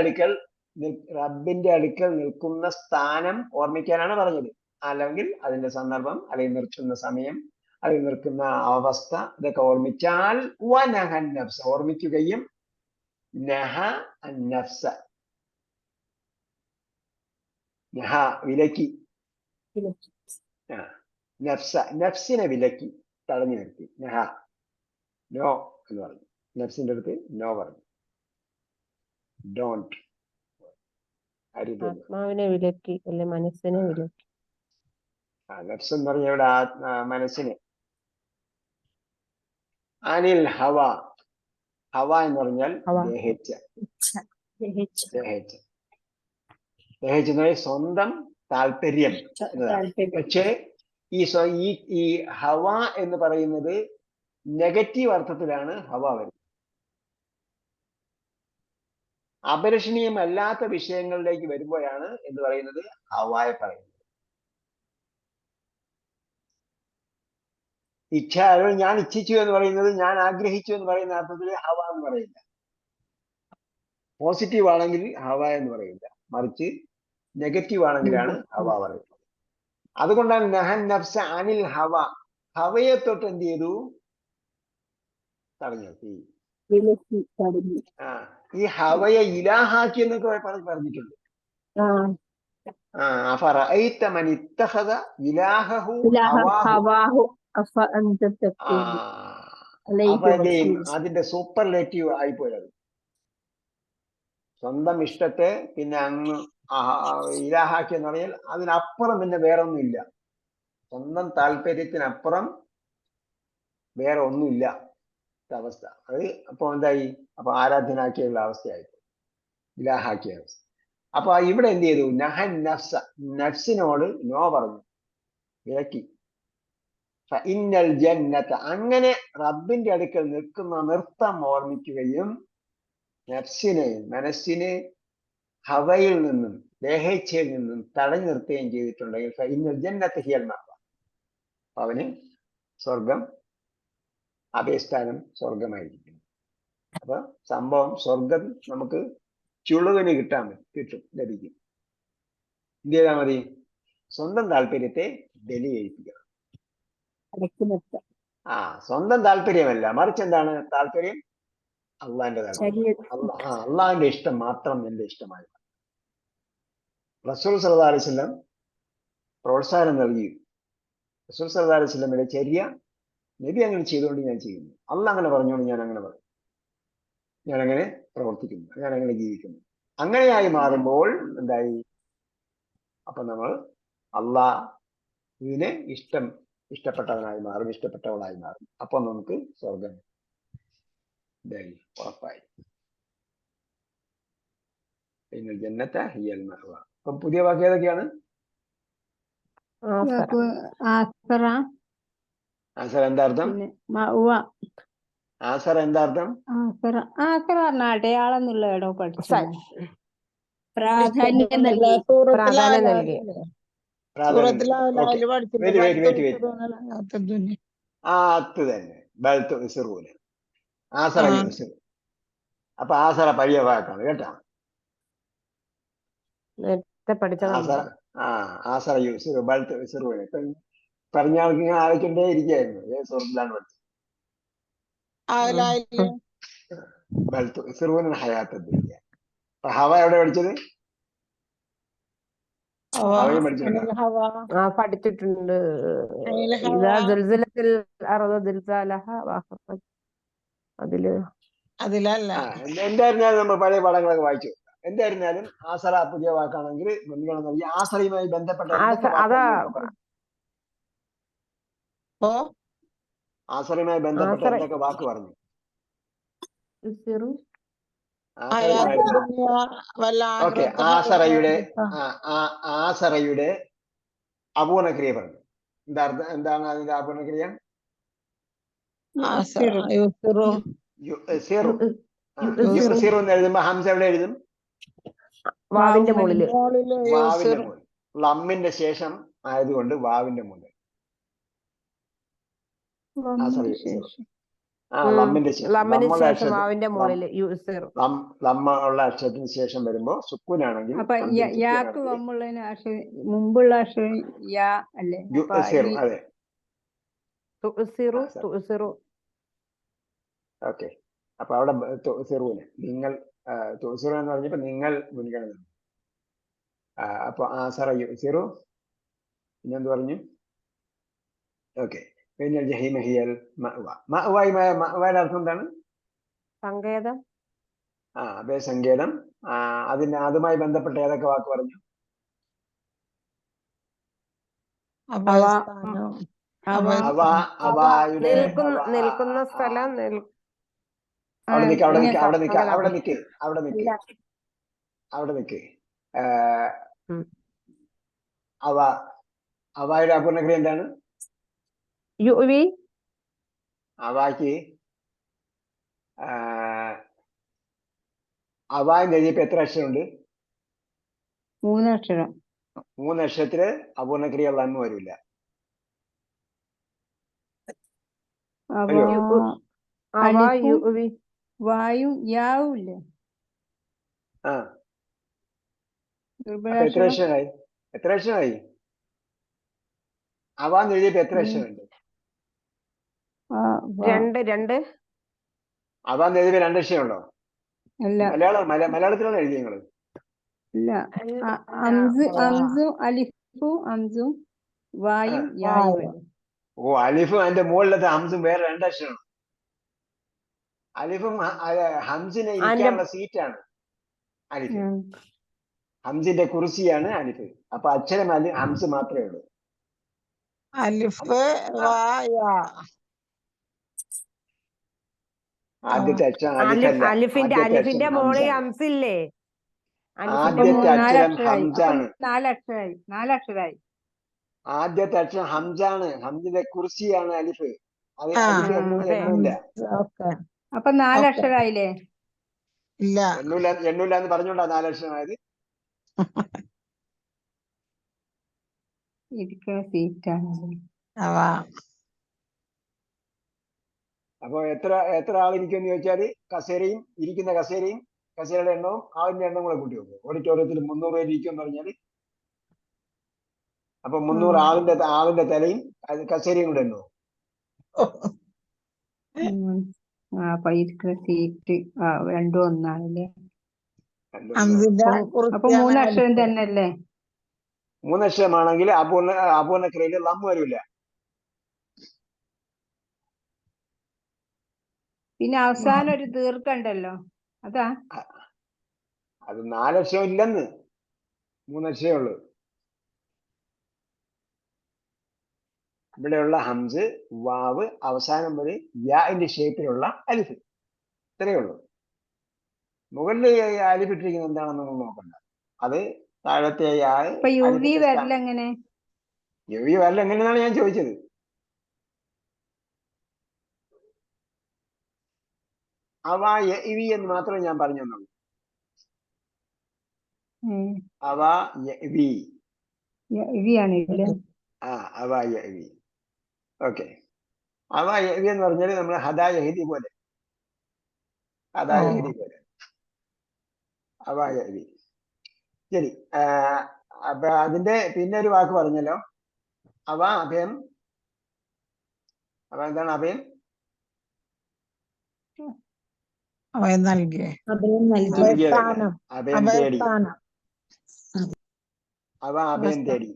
അടുക്കൽ നിൽക്കുന്ന സ്ഥാനം ഓർമ്മിക്കാനാണ് പറഞ്ഞത്. അല്ലെങ്കിൽ അതിന്റെ സന്ദർഭം, അല്ലെങ്കിൽ നിർത്തുന്ന സമയം, അല്ലെങ്കിൽ നിൽക്കുന്ന അവസ്ഥ, ഇതൊക്കെ ഓർമ്മിച്ചാൽ നഫ്സ ഓർമ്മിക്കുകയും വിലക്കി, നഫ്സിനെ വിലക്കി, തടഞ്ഞു നിർത്തി. നോ എന്ന് പറഞ്ഞു. നഫ്സിന്റെ അടുത്ത് നോ പറഞ്ഞു. ഡോണ്ട്. അരുത്. ആത്മാവിനെ വിലക്കി അല്ലെ മനസ്സിനെ വിലക്കി. നഫ്സ് എന്ന് പറഞ്ഞ ഇവിടെ മനസ്സിന്. അനിൽ ഹവ. ഹവ എന്ന് പറഞ്ഞാൽ ഹവ. ദേഹിച്ച. ഗ്രഹിച്ച ദേഹിച്ച എന്ന് പറഞ്ഞാൽ സ്വന്തം താല്പര്യം എന്നതാണ്. താല്പര്യം. പക്ഷേ ഈ ഹവ എന്ന് പറയുന്നത് നെഗറ്റീവ് അർത്ഥത്തിലാണ് ഹവ വരുന്നത്. അപരിഷണീയമല്ലാത്ത വിഷയങ്ങളിലേക്ക് വരുമ്പോഴാണ് എന്ന് പറയുന്നത് ഹവായെ പറയുന്നത്. ഞാൻ ഇച്ഛിച്ചു എന്ന് പറയുന്നത്, ഞാൻ ആഗ്രഹിച്ചു എന്ന് പറയുന്ന അർത്ഥത്തിൽ ഹവ എന്ന് പറയില്ല. പോസിറ്റീവ് ആണെങ്കിൽ ഹവ എന്ന് പറയില്ല, മറിച്ച് നെഗറ്റീവ് ആണെങ്കിലാണ് ഹവ പറയുന്നത്. അതുകൊണ്ടാണ് നഹൻ നഫ്സ അനിൽ ഹവ, ഹവയെ തൊട്ട് എന്ത് ചെയ്തു? തടഞ്ഞു. വിലക്കി തടഞ്ഞു. ഈ ഹവയെ ഇലാഹാക്കി എന്നൊക്കെ പറഞ്ഞിട്ടുണ്ട്. അഫറഅയ്ത മൻ ഇത്തഖദ ഇലാഹഹു ഹവാഹു. അതിന്റെ സൂപ്പർലേറ്റീവ് ആയിപ്പോയത്. സ്വന്തം ഇഷ്ടത്തെ പിന്നെ അങ്ങ് ഇലാഹാക്കി എന്ന് പറഞ്ഞാൽ അതിനപ്പുറം പിന്നെ വേറെ ഒന്നുമില്ല. സ്വന്തം താല്പര്യത്തിനപ്പുറം വേറെ ഒന്നുമില്ല അവസ്ഥ. അത് അപ്പൊ എന്തായി? അപ്പൊ ആരാധ്യനാക്കിയുള്ള അവസ്ഥയായി, ഇലാഹാക്കിയ അവസ്ഥ. അപ്പൊ ഇവിടെ എന്ത് ചെയ്തു? നഹൻ നഫ്സ, നഫ്സിനോട് നോ പറഞ്ഞു, വിലക്കി. ഫഇന്നൽ ജന്നത, അങ്ങനെ റബ്ബിന്റെ അടുക്കൽ നിൽക്കുന്ന നൃത്തം ഓർമ്മിക്കുകയും നഫ്സിനെ, മനസ്സിനെ ഹവയിൽ നിന്നും ദേഹേച്ഛയിൽ നിന്നും തടഞ്ഞു നിർത്തുകയും ചെയ്തിട്ടുണ്ടെങ്കിൽ ഫഇന്നൽ ജന്നത ഹിയൽ മഅവ, അവന് സ്വർഗം, അഭയസ്ഥാനം സ്വർഗമായിരിക്കും. അപ്പൊ സംഭവം സ്വർഗം നമുക്ക് ചുളുവിന് കിട്ടും, ലഭിക്കും. എന്ത് ചെയ്താൽ മതി? സ്വന്തം താല്പര്യത്തെ ബലികഴിപ്പിക്കണം. സ്വന്തം താല്പര്യമല്ല, മറിച്ച് എന്താണ് താല്പര്യം? അള്ളാന്റെ താല്പര്യം. അള്ളാഹിന്റെ ഇഷ്ടം മാത്രം എന്റെ ഇഷ്ടമായി. റസൂൽ സല്ലല്ലാഹു അലൈഹി വസല്ലം പ്രോത്സാഹനം നൽകി. റസൂൽ സല്ലല്ലാഹു അലൈഹി വസല്ലമയുടെ ചര്യ, നബി അങ്ങനെ ചെയ്തുകൊണ്ട് ഞാൻ ചെയ്യുന്നു, അള്ളാഹ് അങ്ങനെ പറഞ്ഞുകൊണ്ട് ഞാൻ അങ്ങനെ പറയും, ഞാൻ അങ്ങനെ പ്രവർത്തിക്കുന്നു, ഞാൻ അങ്ങനെ ജീവിക്കുന്നു. അങ്ങനെയായി മാറുമ്പോൾ എന്തായി? അപ്പൊ നമ്മൾ അള്ളാഹുവിനെ ഇഷ്ടപ്പെട്ടവനായി മാറും, ഇഷ്ടപ്പെട്ടവളായി മാറും. അപ്പൊ നമുക്ക് സ്വർഗം ഉറപ്പായി. പിന്നെ ജന്നത ഹിയൽ മഅവ. അപ്പൊ പുതിയ വാക്ക് ഏതൊക്കെയാണ്? ആസറ എന്താ അർത്ഥം? ആസറ എന്താ അർത്ഥം? അടയാളം എന്നുള്ള ഇടോ പഠിച്ചു. പ്രാധാന്യം നൽകി. പ്രാധാന്യം നൽകി. അത് തന്നെ, ബൽ തുസിറൂന. ആസറ യുസിറു. അപ്പൊ ആസറ പഴയ വാക്കാണ് കേട്ടാ. ആസറ യുസിറു ബൽ തുസിറൂന. പറഞ്ഞ ആൾക്ക് ഇങ്ങനെ ആലോചിച്ചോണ്ടേ ഇരിക്കുകയായിരുന്നു, ഏത് സ്വർഗത്തിലാണ് പഠിച്ചത്. ബൽ തുസിറൂന ഹയാത്ത ദുനിയ. അപ്പൊ ഹവ എവിടെ പഠിച്ചത്? പഠിച്ചിട്ടുണ്ട്. എന്തായിരുന്നാലും നമ്മൾ പഴയ പാഠങ്ങളൊക്കെ വായിച്ചു. എന്തായിരുന്നാലും ആസറ പുതിയ വാക്കാണെങ്കിൽ മുൻഗണന നൽകി. ആസറയുമായി ബന്ധപ്പെട്ട ആസറയുമായി ബന്ധപ്പെട്ട എന്തൊക്കെ വാക്ക് പറഞ്ഞു? ഓക്കെ, ആസറയുടെ അപൂർണക്രിയ പറഞ്ഞു. എന്താണ് അതിന്റെ അപൂർണക്രിയ? എന്ന് എഴുതുമ്പോ ഹംസ എവിടെ എഴുതും? വാവിന്റെ മുകളില്. വാവിന്റെ മുകളിൽ. ലമ്മിന്റെ ശേഷം ആയതുകൊണ്ട് വാവിന്റെ മുകളിൽ. ലമ്മിന്റെ ശേഷം വാവിന്റെ മുകളില് ലമ്മ ഉള്ള അക്ഷരത്തിന് ശേഷം വരുമ്പോ സുക്കൂനാണെങ്കിൽ മുമ്പുള്ള അക്ഷരം യാ അല്ലേ? അതെ. ഓക്കെ, അപ്പൊ അവിടെ തുസിറൂന, നിങ്ങൾ തുസിറു എന്ന് പറഞ്ഞപ്പോ നിങ്ങൾ മുൻഗണന. അപ്പൊ ആസറ യുസിറു. പിന്നെന്ത് പറഞ്ഞു? ഓക്കെ, പിന്നെ ജഹീമ ഹിയൽ മഅവ. മഅവയുടെ അർത്ഥം എന്താണ്? സങ്കേതം. അഭയസങ്കേതം. അതുമായി ബന്ധപ്പെട്ട ഏതൊക്കെ വാക്ക് പറഞ്ഞു? അഭയസ്ഥാനം. അവായുടെ നിൽക്കുന്ന സ്ഥലം അവിടെ നിക്ക് അവിടെ നിക്ക് അവിടെ നിക്ക് പകരം. അവിടെ നിക്ക് അവിടെ നിക്ക് ഇല്ല. അവിടെ നിക്ക് ഉം. അവായുടെ അപൂർണക്രിയ എന്താണ്? യുവി അവാക്ക് അവ എന്ന് എഴുതിയപ്പോ എത്ര അക്ഷരമുണ്ട്? 3 അക്ഷരം. 3 അക്ഷരത്തില് അപൂർണക്രിയയുള്ള അന്ന് വരില്ല. അപ്പൊ അലിഫും യുവി വായും യാവും ഇല്ലേ? അപ്പൊ എത്ര അക്ഷരമായി? എത്ര അക്ഷരമായി? അവ എന്ന് എഴുതിയപ്പോ എത്ര അക്ഷരമുണ്ട്? രണ്ട് അവ എന്ന് എഴുതിയപ്പോ 2 അക്ഷരമുണ്ടോ? അല്ല മലയാളത്തിലാണ് എഴുതിയത് നിങ്ങള്? ഇല്ല. അംസും അലിഫും അംസും വായും യായും. അലിഫും അതിന്റെ മുകളിലത്തെ ഹംസും വേറെ 2 അക്ഷരമാണ്. അലിഫും ഹംസിനെ ഇരിക്കാനുള്ള സീറ്റാണ് അലിഫ്. ഹംസിന്റെ കുറിശിയാണ് അലിഫ്. അപ്പൊ അക്ഷരം ഹംസ് മാത്രമേ ഉള്ളൂ. അലിഫ് ആദ്യത്തെ അക്ഷരം അലിഫല്ല. അലിഫിന്റെ മോളിൽ ഹംസില്ലേ? ആദ്യത്തെ അക്ഷരം ഹംസാണ്. 4 അക്ഷരായി. ആദ്യത്തെ അക്ഷരം ഹംസാണ്. ഹംസിന്റെ കുറിശിയാണ് അലിഫ്. അത് എണ്ണൂല്ല. അപ്പൊ 4 അക്ഷരായില്ലേ? ഇല്ല. എണ്ണൂല്ല എന്ന് പറഞ്ഞോണ്ടാ 4 അക്ഷരമായത്. ഇരിക്കുന്ന സീറ്റാണ്. അപ്പൊ എത്ര ആളിരിക്കുമെന്ന് ചോദിച്ചാല് ഇരിക്കുന്ന കസേരയുടെ എണ്ണവും ആളിന്റെ എണ്ണം കൂടെ കൂട്ടി വെക്കും. ഓഡിറ്റോറിയത്തിൽ 300 പേര് ഇരിക്കുമെന്ന് പറഞ്ഞാല് അപ്പൊ 300 ആളിന്റെ തലയും കസേരയും കൂടെ എണ്ണവും. അപ്പൊ ഇരിക്കുന്ന സീറ്റ് രണ്ടും ഒന്നാണല്ലേ? അപ്പൊ 3 അക്ഷരം തന്നെ അല്ലേ? 3 അക്ഷരമാണെങ്കിൽ അപൂർണക്രിയയിൽ ലം വരില്ല. പിന്നെ അവസാനം ഒരു ദീർഘം ഉണ്ടല്ലോ, അതാ? അത് 4 അക്ഷരം ഇല്ലെന്ന്, 3 അക്ഷരമേ ഉള്ളൂ. ഇവിടെയുള്ള ഹംസ്, വാവ്, അവസാനം വരെ യാന്റെ ഷേപ്പിലുള്ള അലിഫ്, ഇത്രയേ ഉള്ളൂ. മുകളിൽ അലിഫ് ഇട്ടിരിക്കുന്നത് എന്താണെന്ന് നമ്മൾ നോക്കണ്ട. അത് താഴത്തെ യുവി വരലെങ്ങനെ? യുവി വരൽ എങ്ങനെയാണ് ഞാൻ ചോദിച്ചത്. അവ യവി എന്ന് മാത്രമേ ഞാൻ പറഞ്ഞു തന്നുള്ളൂ. അവ യവി. അവ യവി. ഓക്കെ. അവ യവി എന്ന് പറഞ്ഞാൽ നമ്മൾ ഹദാ യഹദി പോലെ. ഹദാ യഹദി പോലെ. അവ യവി. ശരി. അപ്പൊ അതിന്റെ പിന്നെ ഒരു വാക്ക് പറഞ്ഞല്ലോ, അവ അഭയം. അവ എന്താണ് അഭയം? അഭയം നൽകി. അഭയം തേടി. അവ അഭയം തേടി.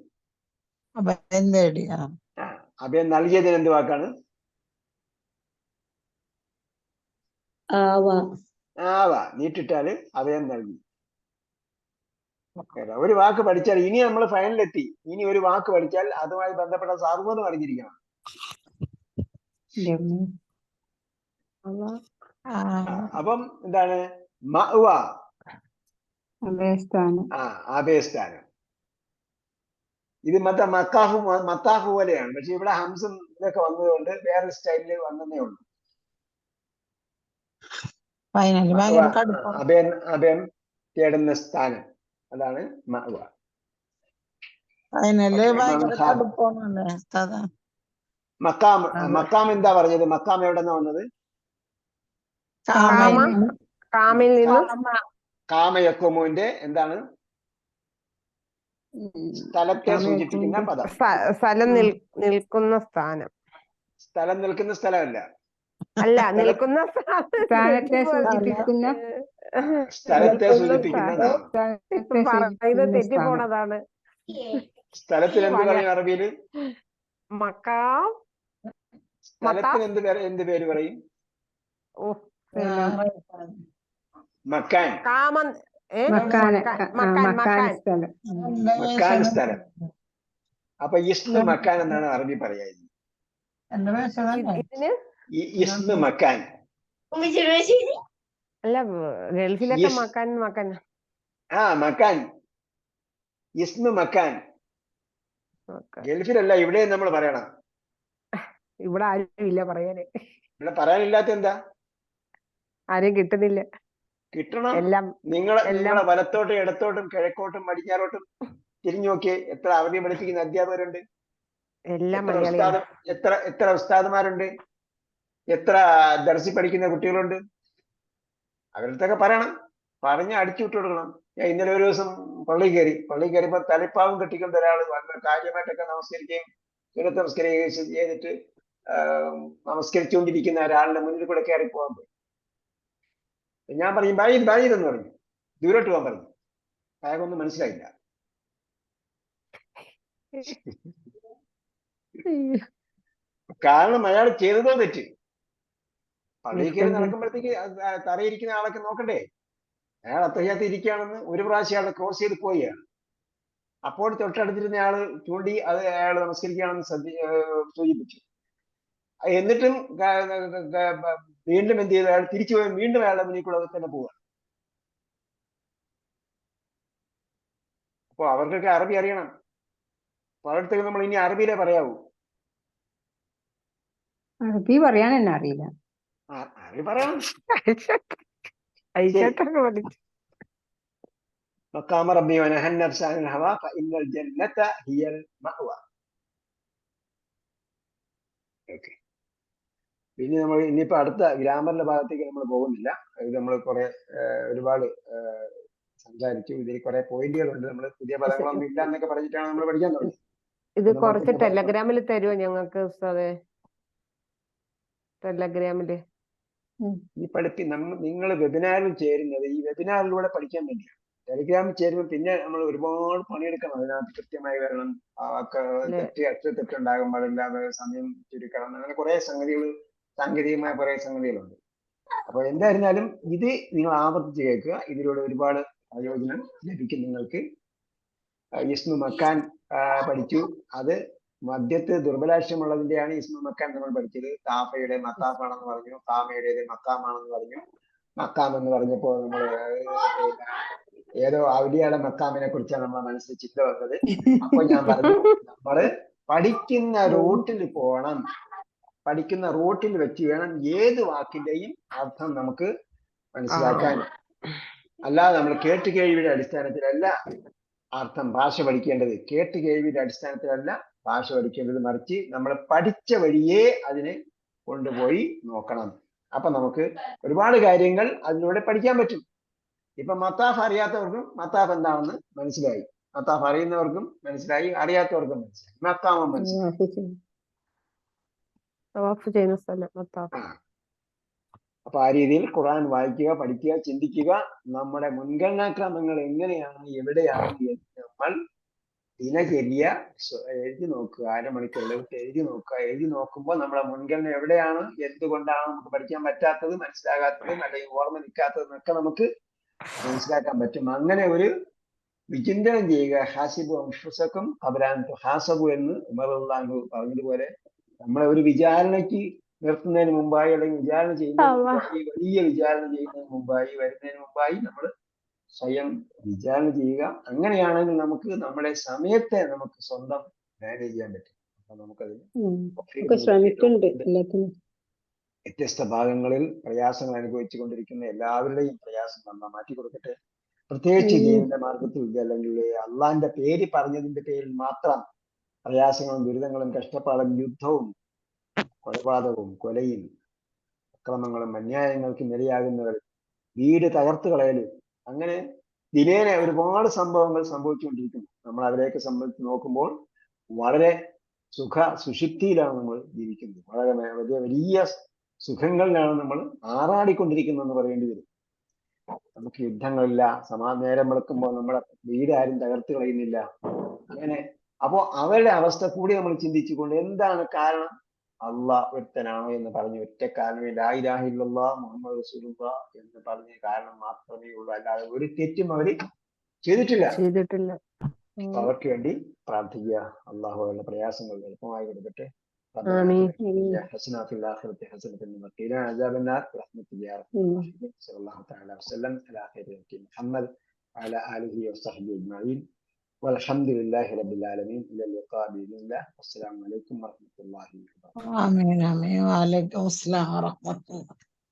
അഭയം നൽകിയതിന് എന്ത് വാക്കാണ്? ആവ. നീട്ടിട്ടാല് അഭയം നൽകി. ഒരു വാക്ക് പഠിച്ചാൽ ഇനി നമ്മൾ ഫൈനലെത്തി. ഇനി ഒരു വാക്ക് പഠിച്ചാൽ അതുമായി ബന്ധപ്പെട്ട സർവ്വതും അറിഞ്ഞിരിക്കണം. അപ്പം എന്താണ് മഅ്വ? അഭയസ്ഥാനം. ഇത് മത്താഫ് പോലെയാണ്. പക്ഷെ ഇവിടെ ഹംസും ഇതൊക്കെ വന്നതുകൊണ്ട് വേറെ സ്റ്റൈലിൽ വന്നതേ ഉള്ളൂ. അഭയം തേടുന്ന സ്ഥാനം, അതാണ് മഅ്വ. മക്കാം എന്താ പറഞ്ഞത്? മക്കാം എവിടെന്നാ വന്നത്? കാമയക്കുമുവിന്റെ എന്താണ്? സ്ഥലത്തെ സൂചിപ്പിക്കുന്ന പദം. നിൽക്കുന്ന സ്ഥാനം. സ്ഥലം നിൽക്കുന്ന സ്ഥലമല്ല. അല്ല, നിൽക്കുന്ന സ്ഥാനത്തെ സൂചിപ്പിക്കുന്ന തെറ്റിപ്പോണതാണ്. സ്ഥലത്തിന് എന്ത് പറയും അറബിയില്? മക്കാം. സ്ഥലത്തിന് എന്ത് പേര് പറയും? മക്കാൻ കാമം മക്കാന് മക്കാൻ മക്കാന് മക്കാൻ സ്ഥലം. എന്റെ മക്കാൻ വേഷനം സ്ഥലം. അപ്പൊ ഇസ്മ മക്കാൻ എന്നാണ് അറബി പറയായിരുന്നത്. എന്റെ വേഷം തന്നെ ഇതിന് ഈ ഇസ്മ മക്കാൻ അല്ല ഗൾഫിലൊക്കെ യെസ്. മക്കാൻ മക്കാൻ മക്കാൻ ഇസ്മ മക്കാൻ. മക്കാൻ. ഗൾഫിലല്ല, ഇവിടെ നമ്മൾ പറയണം. ഇവിടെ ആരും ഇല്ല പറയാന്, ഇവിടെ പറയാനില്ലാത്ത എന്താ? ആരും കിട്ടുന്നില്ല. കിട്ടണം. എല്ലാം നിങ്ങളെ വലത്തോട്ടും ഇടത്തോട്ടും കിഴക്കോട്ടും പടിഞ്ഞാറോട്ടും തിരിഞ്ഞു നോക്കിയേ, എത്ര അറബി പഠിപ്പിക്കുന്ന അധ്യാപകരുണ്ട്, എല്ലാം എത്ര മലയാളികളാ. എത്ര ഉസ്താദുമാരുണ്ട്, എത്ര ദർസി പഠിക്കുന്ന കുട്ടികളുണ്ട്. അവരടുത്തൊക്കെ പറയണം, പറഞ്ഞ് അടിച്ചു വിട്ടു കൊടുക്കണം. ഞാൻ ഇന്നലെ ഒരു ദിവസം പള്ളി കയറിയപ്പോ തലപ്പാവും കെട്ടിക്കൊണ്ട് ഒരാൾ വളരെ കാര്യമായിട്ടൊക്കെ നമസ്കരിക്കുകയും സുന്നത്ത് നമസ്കരിക്കുകയും ചെയ്തിട്ട് നമസ്കരിച്ചുകൊണ്ടിരിക്കുന്ന ഒരാളുടെ മുന്നിൽ കൂടെ കയറി പോകാൻ പോയി. ഞാൻ പറയും ബായിന്ന് പറഞ്ഞു, ദൂരോട്ട് പോകാൻ പറഞ്ഞു. അയാൾക്കൊന്നും മനസ്സിലായില്ല. കാരണം അയാൾ ചെയ്തതോ തെറ്റ്. പള്ളിയിൽ കയറി നടക്കുമ്പോഴത്തേക്ക് തറയിരിക്കുന്ന ആളൊക്കെ നോക്കണ്ടേ? അയാൾ അത്തഹിയാത്ത് ഇരിക്കുകയാണെന്ന് ഒരു പ്രാവശ്യം അയാളെ ക്രോസ് ചെയ്ത് പോവുകയാണ്. അപ്പോൾ തൊട്ടടുത്തിരുന്ന ആള് ചൂണ്ടി അത് അയാൾ നമസ്കരിക്കുകയാണെന്ന് സൂചിപ്പിച്ചു. എന്നിട്ടും വീണ്ടും എന്ത് ചെയ്തു? അയാൾ തിരിച്ചു പോയി വീണ്ടും അയാളുടെ മുന്നിൽ കൂടെ തന്നെ പോവുക. അപ്പൊ അവർക്കൊക്കെ അറബി അറിയണം. പലയിടത്തേക്ക് നമ്മൾ ഇനി അറബിയിലേ പറയാവൂ. അറബി പറയാൻ തന്നെ അറിയില്ല. അറബി പറയണം. ഐശത്തൊക്കെ പഠിച്ചു. മഖാമ റബ്ബി വനഹ അൻ-നഫ്സ അനിൽ ഹവാ ഫഇന്നൽ ജന്നത ഹിയൽ മഅവ. ഓക്കെ, പിന്നെ നമ്മൾ ഇനിയിപ്പോ അടുത്ത ഗ്രാമറിന്റെ ഭാഗത്തേക്ക് നമ്മൾ പോകുന്നില്ല. ഇത് നമ്മൾ ഒരുപാട് സംസാരിച്ചു. ഇതിൽ കുറെ പോയിന്റുകളുണ്ട്. നമ്മൾ പുതിയ പദങ്ങളൊന്നും ഇല്ല എന്നൊക്കെ പറഞ്ഞിട്ടാണ് നമ്മൾ പഠിക്കാൻ തുടങ്ങി. ഇത് കുറച്ച് ടെലഗ്രാമിൽ തരുമോ ഞങ്ങൾക്ക് ഉസ്താദേ? ടെലഗ്രാമില് ഈ നിങ്ങൾ വെബിനാറിൽ ചേരുന്നത് ഈ വെബിനാറിലൂടെ പഠിക്കാൻ വേണ്ടിയാണ്. ടെലിഗ്രാമിൽ ചേരുമ്പോൾ പിന്നെ നമ്മൾ ഒരുപാട് പണിയെടുക്കണം. അതിനകത്ത് കൃത്യമായി വരണം, അക്ഷരത്തെറ്റുണ്ടാകാൻ പാടില്ലാതെ സമയം ചുരുക്കണം, അങ്ങനെ കുറെ സാങ്കേതികമായ കുറെ സംഗതികളുണ്ട്. അപ്പൊ എന്തായിരുന്നാലും ഇത് നിങ്ങൾ ആവർത്തിച്ച് കേൾക്കുക. ഇതിലൂടെ ഒരുപാട് പ്രയോജനം ലഭിക്കും നിങ്ങൾക്ക്. ഇസ്മു മക്കാൻ പഠിച്ചു. അത് മദ്യത്ത് ദുർബലാക്ഷരമുള്ളതിന്റെയാണ് ഇസ്മു മക്കാൻ നമ്മൾ പഠിച്ചത്. താഫയുടെ മത്താഫാണെന്ന് പറഞ്ഞു, താമയുടേത് മക്കാമാണെന്ന് പറഞ്ഞു. മക്കാം എന്ന് പറഞ്ഞപ്പോൾ നമ്മൾ ഏതോ ഔലിയയുടെ മക്കാമിനെ കുറിച്ചാണ് നമ്മളെ മനസ്സിൽ ചിന്ത വന്നത്. അപ്പൊ ഞാൻ പറഞ്ഞു, നമ്മള് പഠിക്കുന്ന റൂട്ടിൽ പോകണം. പഠിക്കുന്ന റൂട്ടിൽ വെച്ച് വേണം ഏത് വാക്കിന്റെയും അർത്ഥം നമുക്ക് മനസ്സിലാക്കാൻ. അല്ലാതെ നമ്മൾ കേട്ടുകേഴ്വിയുടെ അടിസ്ഥാനത്തിലല്ല അർത്ഥം ഭാഷ പഠിക്കേണ്ടത്. കേട്ടുകേഴ്വിയുടെ അടിസ്ഥാനത്തിലല്ല ഭാഷ പഠിക്കേണ്ടത്. മറിച്ച് നമ്മൾ പഠിച്ച വഴിയേ അതിനെ കൊണ്ടുപോയി നോക്കണം. അപ്പൊ നമുക്ക് ഒരുപാട് കാര്യങ്ങൾ അതിലൂടെ പഠിക്കാൻ പറ്റും. ഇപ്പൊ മത്താഫ് അറിയാത്തവർക്കും മത്താഫ് എന്താണെന്ന് മനസ്സിലായി, മത്താഫ് അറിയുന്നവർക്കും മനസ്സിലായി, അറിയാത്തവർക്കും മനസ്സിലായി, മക്കാമും മനസ്സിലായി. ചെയ്യുന്ന സ്ഥലം മത്താഫ്. അപ്പൊ ആ രീതിയിൽ ഖുർആൻ വായിക്കുക, പഠിക്കുക, ചിന്തിക്കുക. നമ്മുടെ മുൻഗണനാക്രമങ്ങൾ എങ്ങനെയാണ്, എവിടെയാണ് എന്ന് നമ്മൾ ദിനചര്യ എഴുതി നോക്കുക. അരമണിക്കൂറിൽ എഴുതി നോക്കുക. എഴുതി നോക്കുമ്പോൾ നമ്മുടെ മുൻഗണന എവിടെയാണ്, എന്തുകൊണ്ടാണ് നമുക്ക് പഠിക്കാൻ പറ്റാത്തത്, മനസ്സിലാകാത്തത്, അല്ലെങ്കിൽ ഓർമ്മ നിൽക്കാത്തത് എന്നൊക്കെ നമുക്ക് മനസ്സിലാക്കാൻ പറ്റും. അങ്ങനെ ഒരു വിചിന്തനം ചെയ്യുക. ഹാസിബു അൻഫുസക്കും ഖബ്ല അൻ തുഹാസബു എന്ന് ഉമർ റളിയല്ലാഹു അൻഹു പറഞ്ഞതുപോലെ നമ്മളെ ഒരു വിചാരണയ്ക്ക് നിർത്തുന്നതിന് മുമ്പായി, അല്ലെങ്കിൽ വിചാരണ ചെയ്യുന്നതിന് വലിയ വിചാരണ ചെയ്യുന്നതിന് മുമ്പായി, വരുന്നതിന് മുമ്പായി നമ്മൾ സ്വയം വിചാരണ ചെയ്യുക. അങ്ങനെയാണെങ്കിൽ നമുക്ക് നമ്മുടെ സമയത്തെ നമുക്ക് സ്വന്തം മാനേജ് ചെയ്യാൻ പറ്റും. അപ്പൊ നമുക്കതിന് ശ്രമിക്കുന്നുണ്ട് എല്ലാത്തിനും. വ്യത്യസ്ത ഭാഗങ്ങളിൽ പ്രയാസങ്ങൾ അനുഭവിച്ചു കൊണ്ടിരിക്കുന്ന എല്ലാവരുടെയും പ്രയാസം നമ്മൾ മാറ്റി കൊടുക്കട്ടെ. പ്രത്യേകിച്ച് ജീവിത മാർഗത്തിൽ അല്ലെങ്കിൽ അള്ളാന്റെ പേര് പറഞ്ഞതിന്റെ പേരിൽ മാത്രം പ്രയാസങ്ങളും ദുരിതങ്ങളും കഷ്ടപ്പാടും യുദ്ധവും കൊലപാതകവും കൊലയും അക്രമങ്ങളും അന്യായങ്ങൾക്കും ഇരയാകുന്നവർ, വീട് തകർത്ത് കളയലും, അങ്ങനെ ദിനേന ഒരുപാട് സംഭവങ്ങൾ സംഭവിച്ചുകൊണ്ടിരിക്കുന്നു. നമ്മൾ അവരെയൊക്കെ സംബന്ധിച്ച് നോക്കുമ്പോൾ വളരെ സുഷിപ്തിയിലാണ് നമ്മൾ ജീവിക്കുന്നത്. വളരെ വലിയ സുഖങ്ങളിലാണ് നമ്മൾ ആറാടിക്കൊണ്ടിരിക്കുന്നതെന്ന് പറയേണ്ടി വരും. നമുക്ക് യുദ്ധങ്ങളില്ല, നേരം വെളുക്കുമ്പോൾ നമ്മളെ വീട് ആരും തകർത്ത് കളയുന്നില്ല. അങ്ങനെ അപ്പോ അവരുടെ അവസ്ഥ കൂടി നമ്മൾ ചിന്തിച്ചുകൊണ്ട് എന്താണ് കാരണം, അള്ളാഹ് ഒരുത്തനാണോ എന്ന് പറഞ്ഞ് ഒറ്റ കാരണമേ ലാ ഇലാഹ ഇല്ലല്ലാഹ് മുഹമ്മദ് റസൂലുള്ളാഹ് എന്ന് പറഞ്ഞ കാരണം മാത്രമേ ഉള്ളൂ. അല്ലാതെ ഒരു തെറ്റും അവര് ചെയ്തിട്ടില്ല. ചെയ്തിട്ടില്ല. അപ്പൊ അവർക്ക് വേണ്ടി പ്രാർത്ഥിക്കുക. അള്ളാഹു അവരുടെ പ്രയാസങ്ങൾ എളുപ്പമായി കൊടുക്കട്ടെ. ആമീൻ. حسنا في الآخرة حسنة وقنا عذاب النار برحمتك يا أرحم الراحمين. صلى الله تعالى وسلم على خير خلق محمد وعلى آله وصحبه أجمعين والحمد لله رب العالمين. إلى اللقاء بإذن الله. والسلام عليكم ورحمة الله وبركاته. آمين آمين وعليكم السلام ورحمة الله.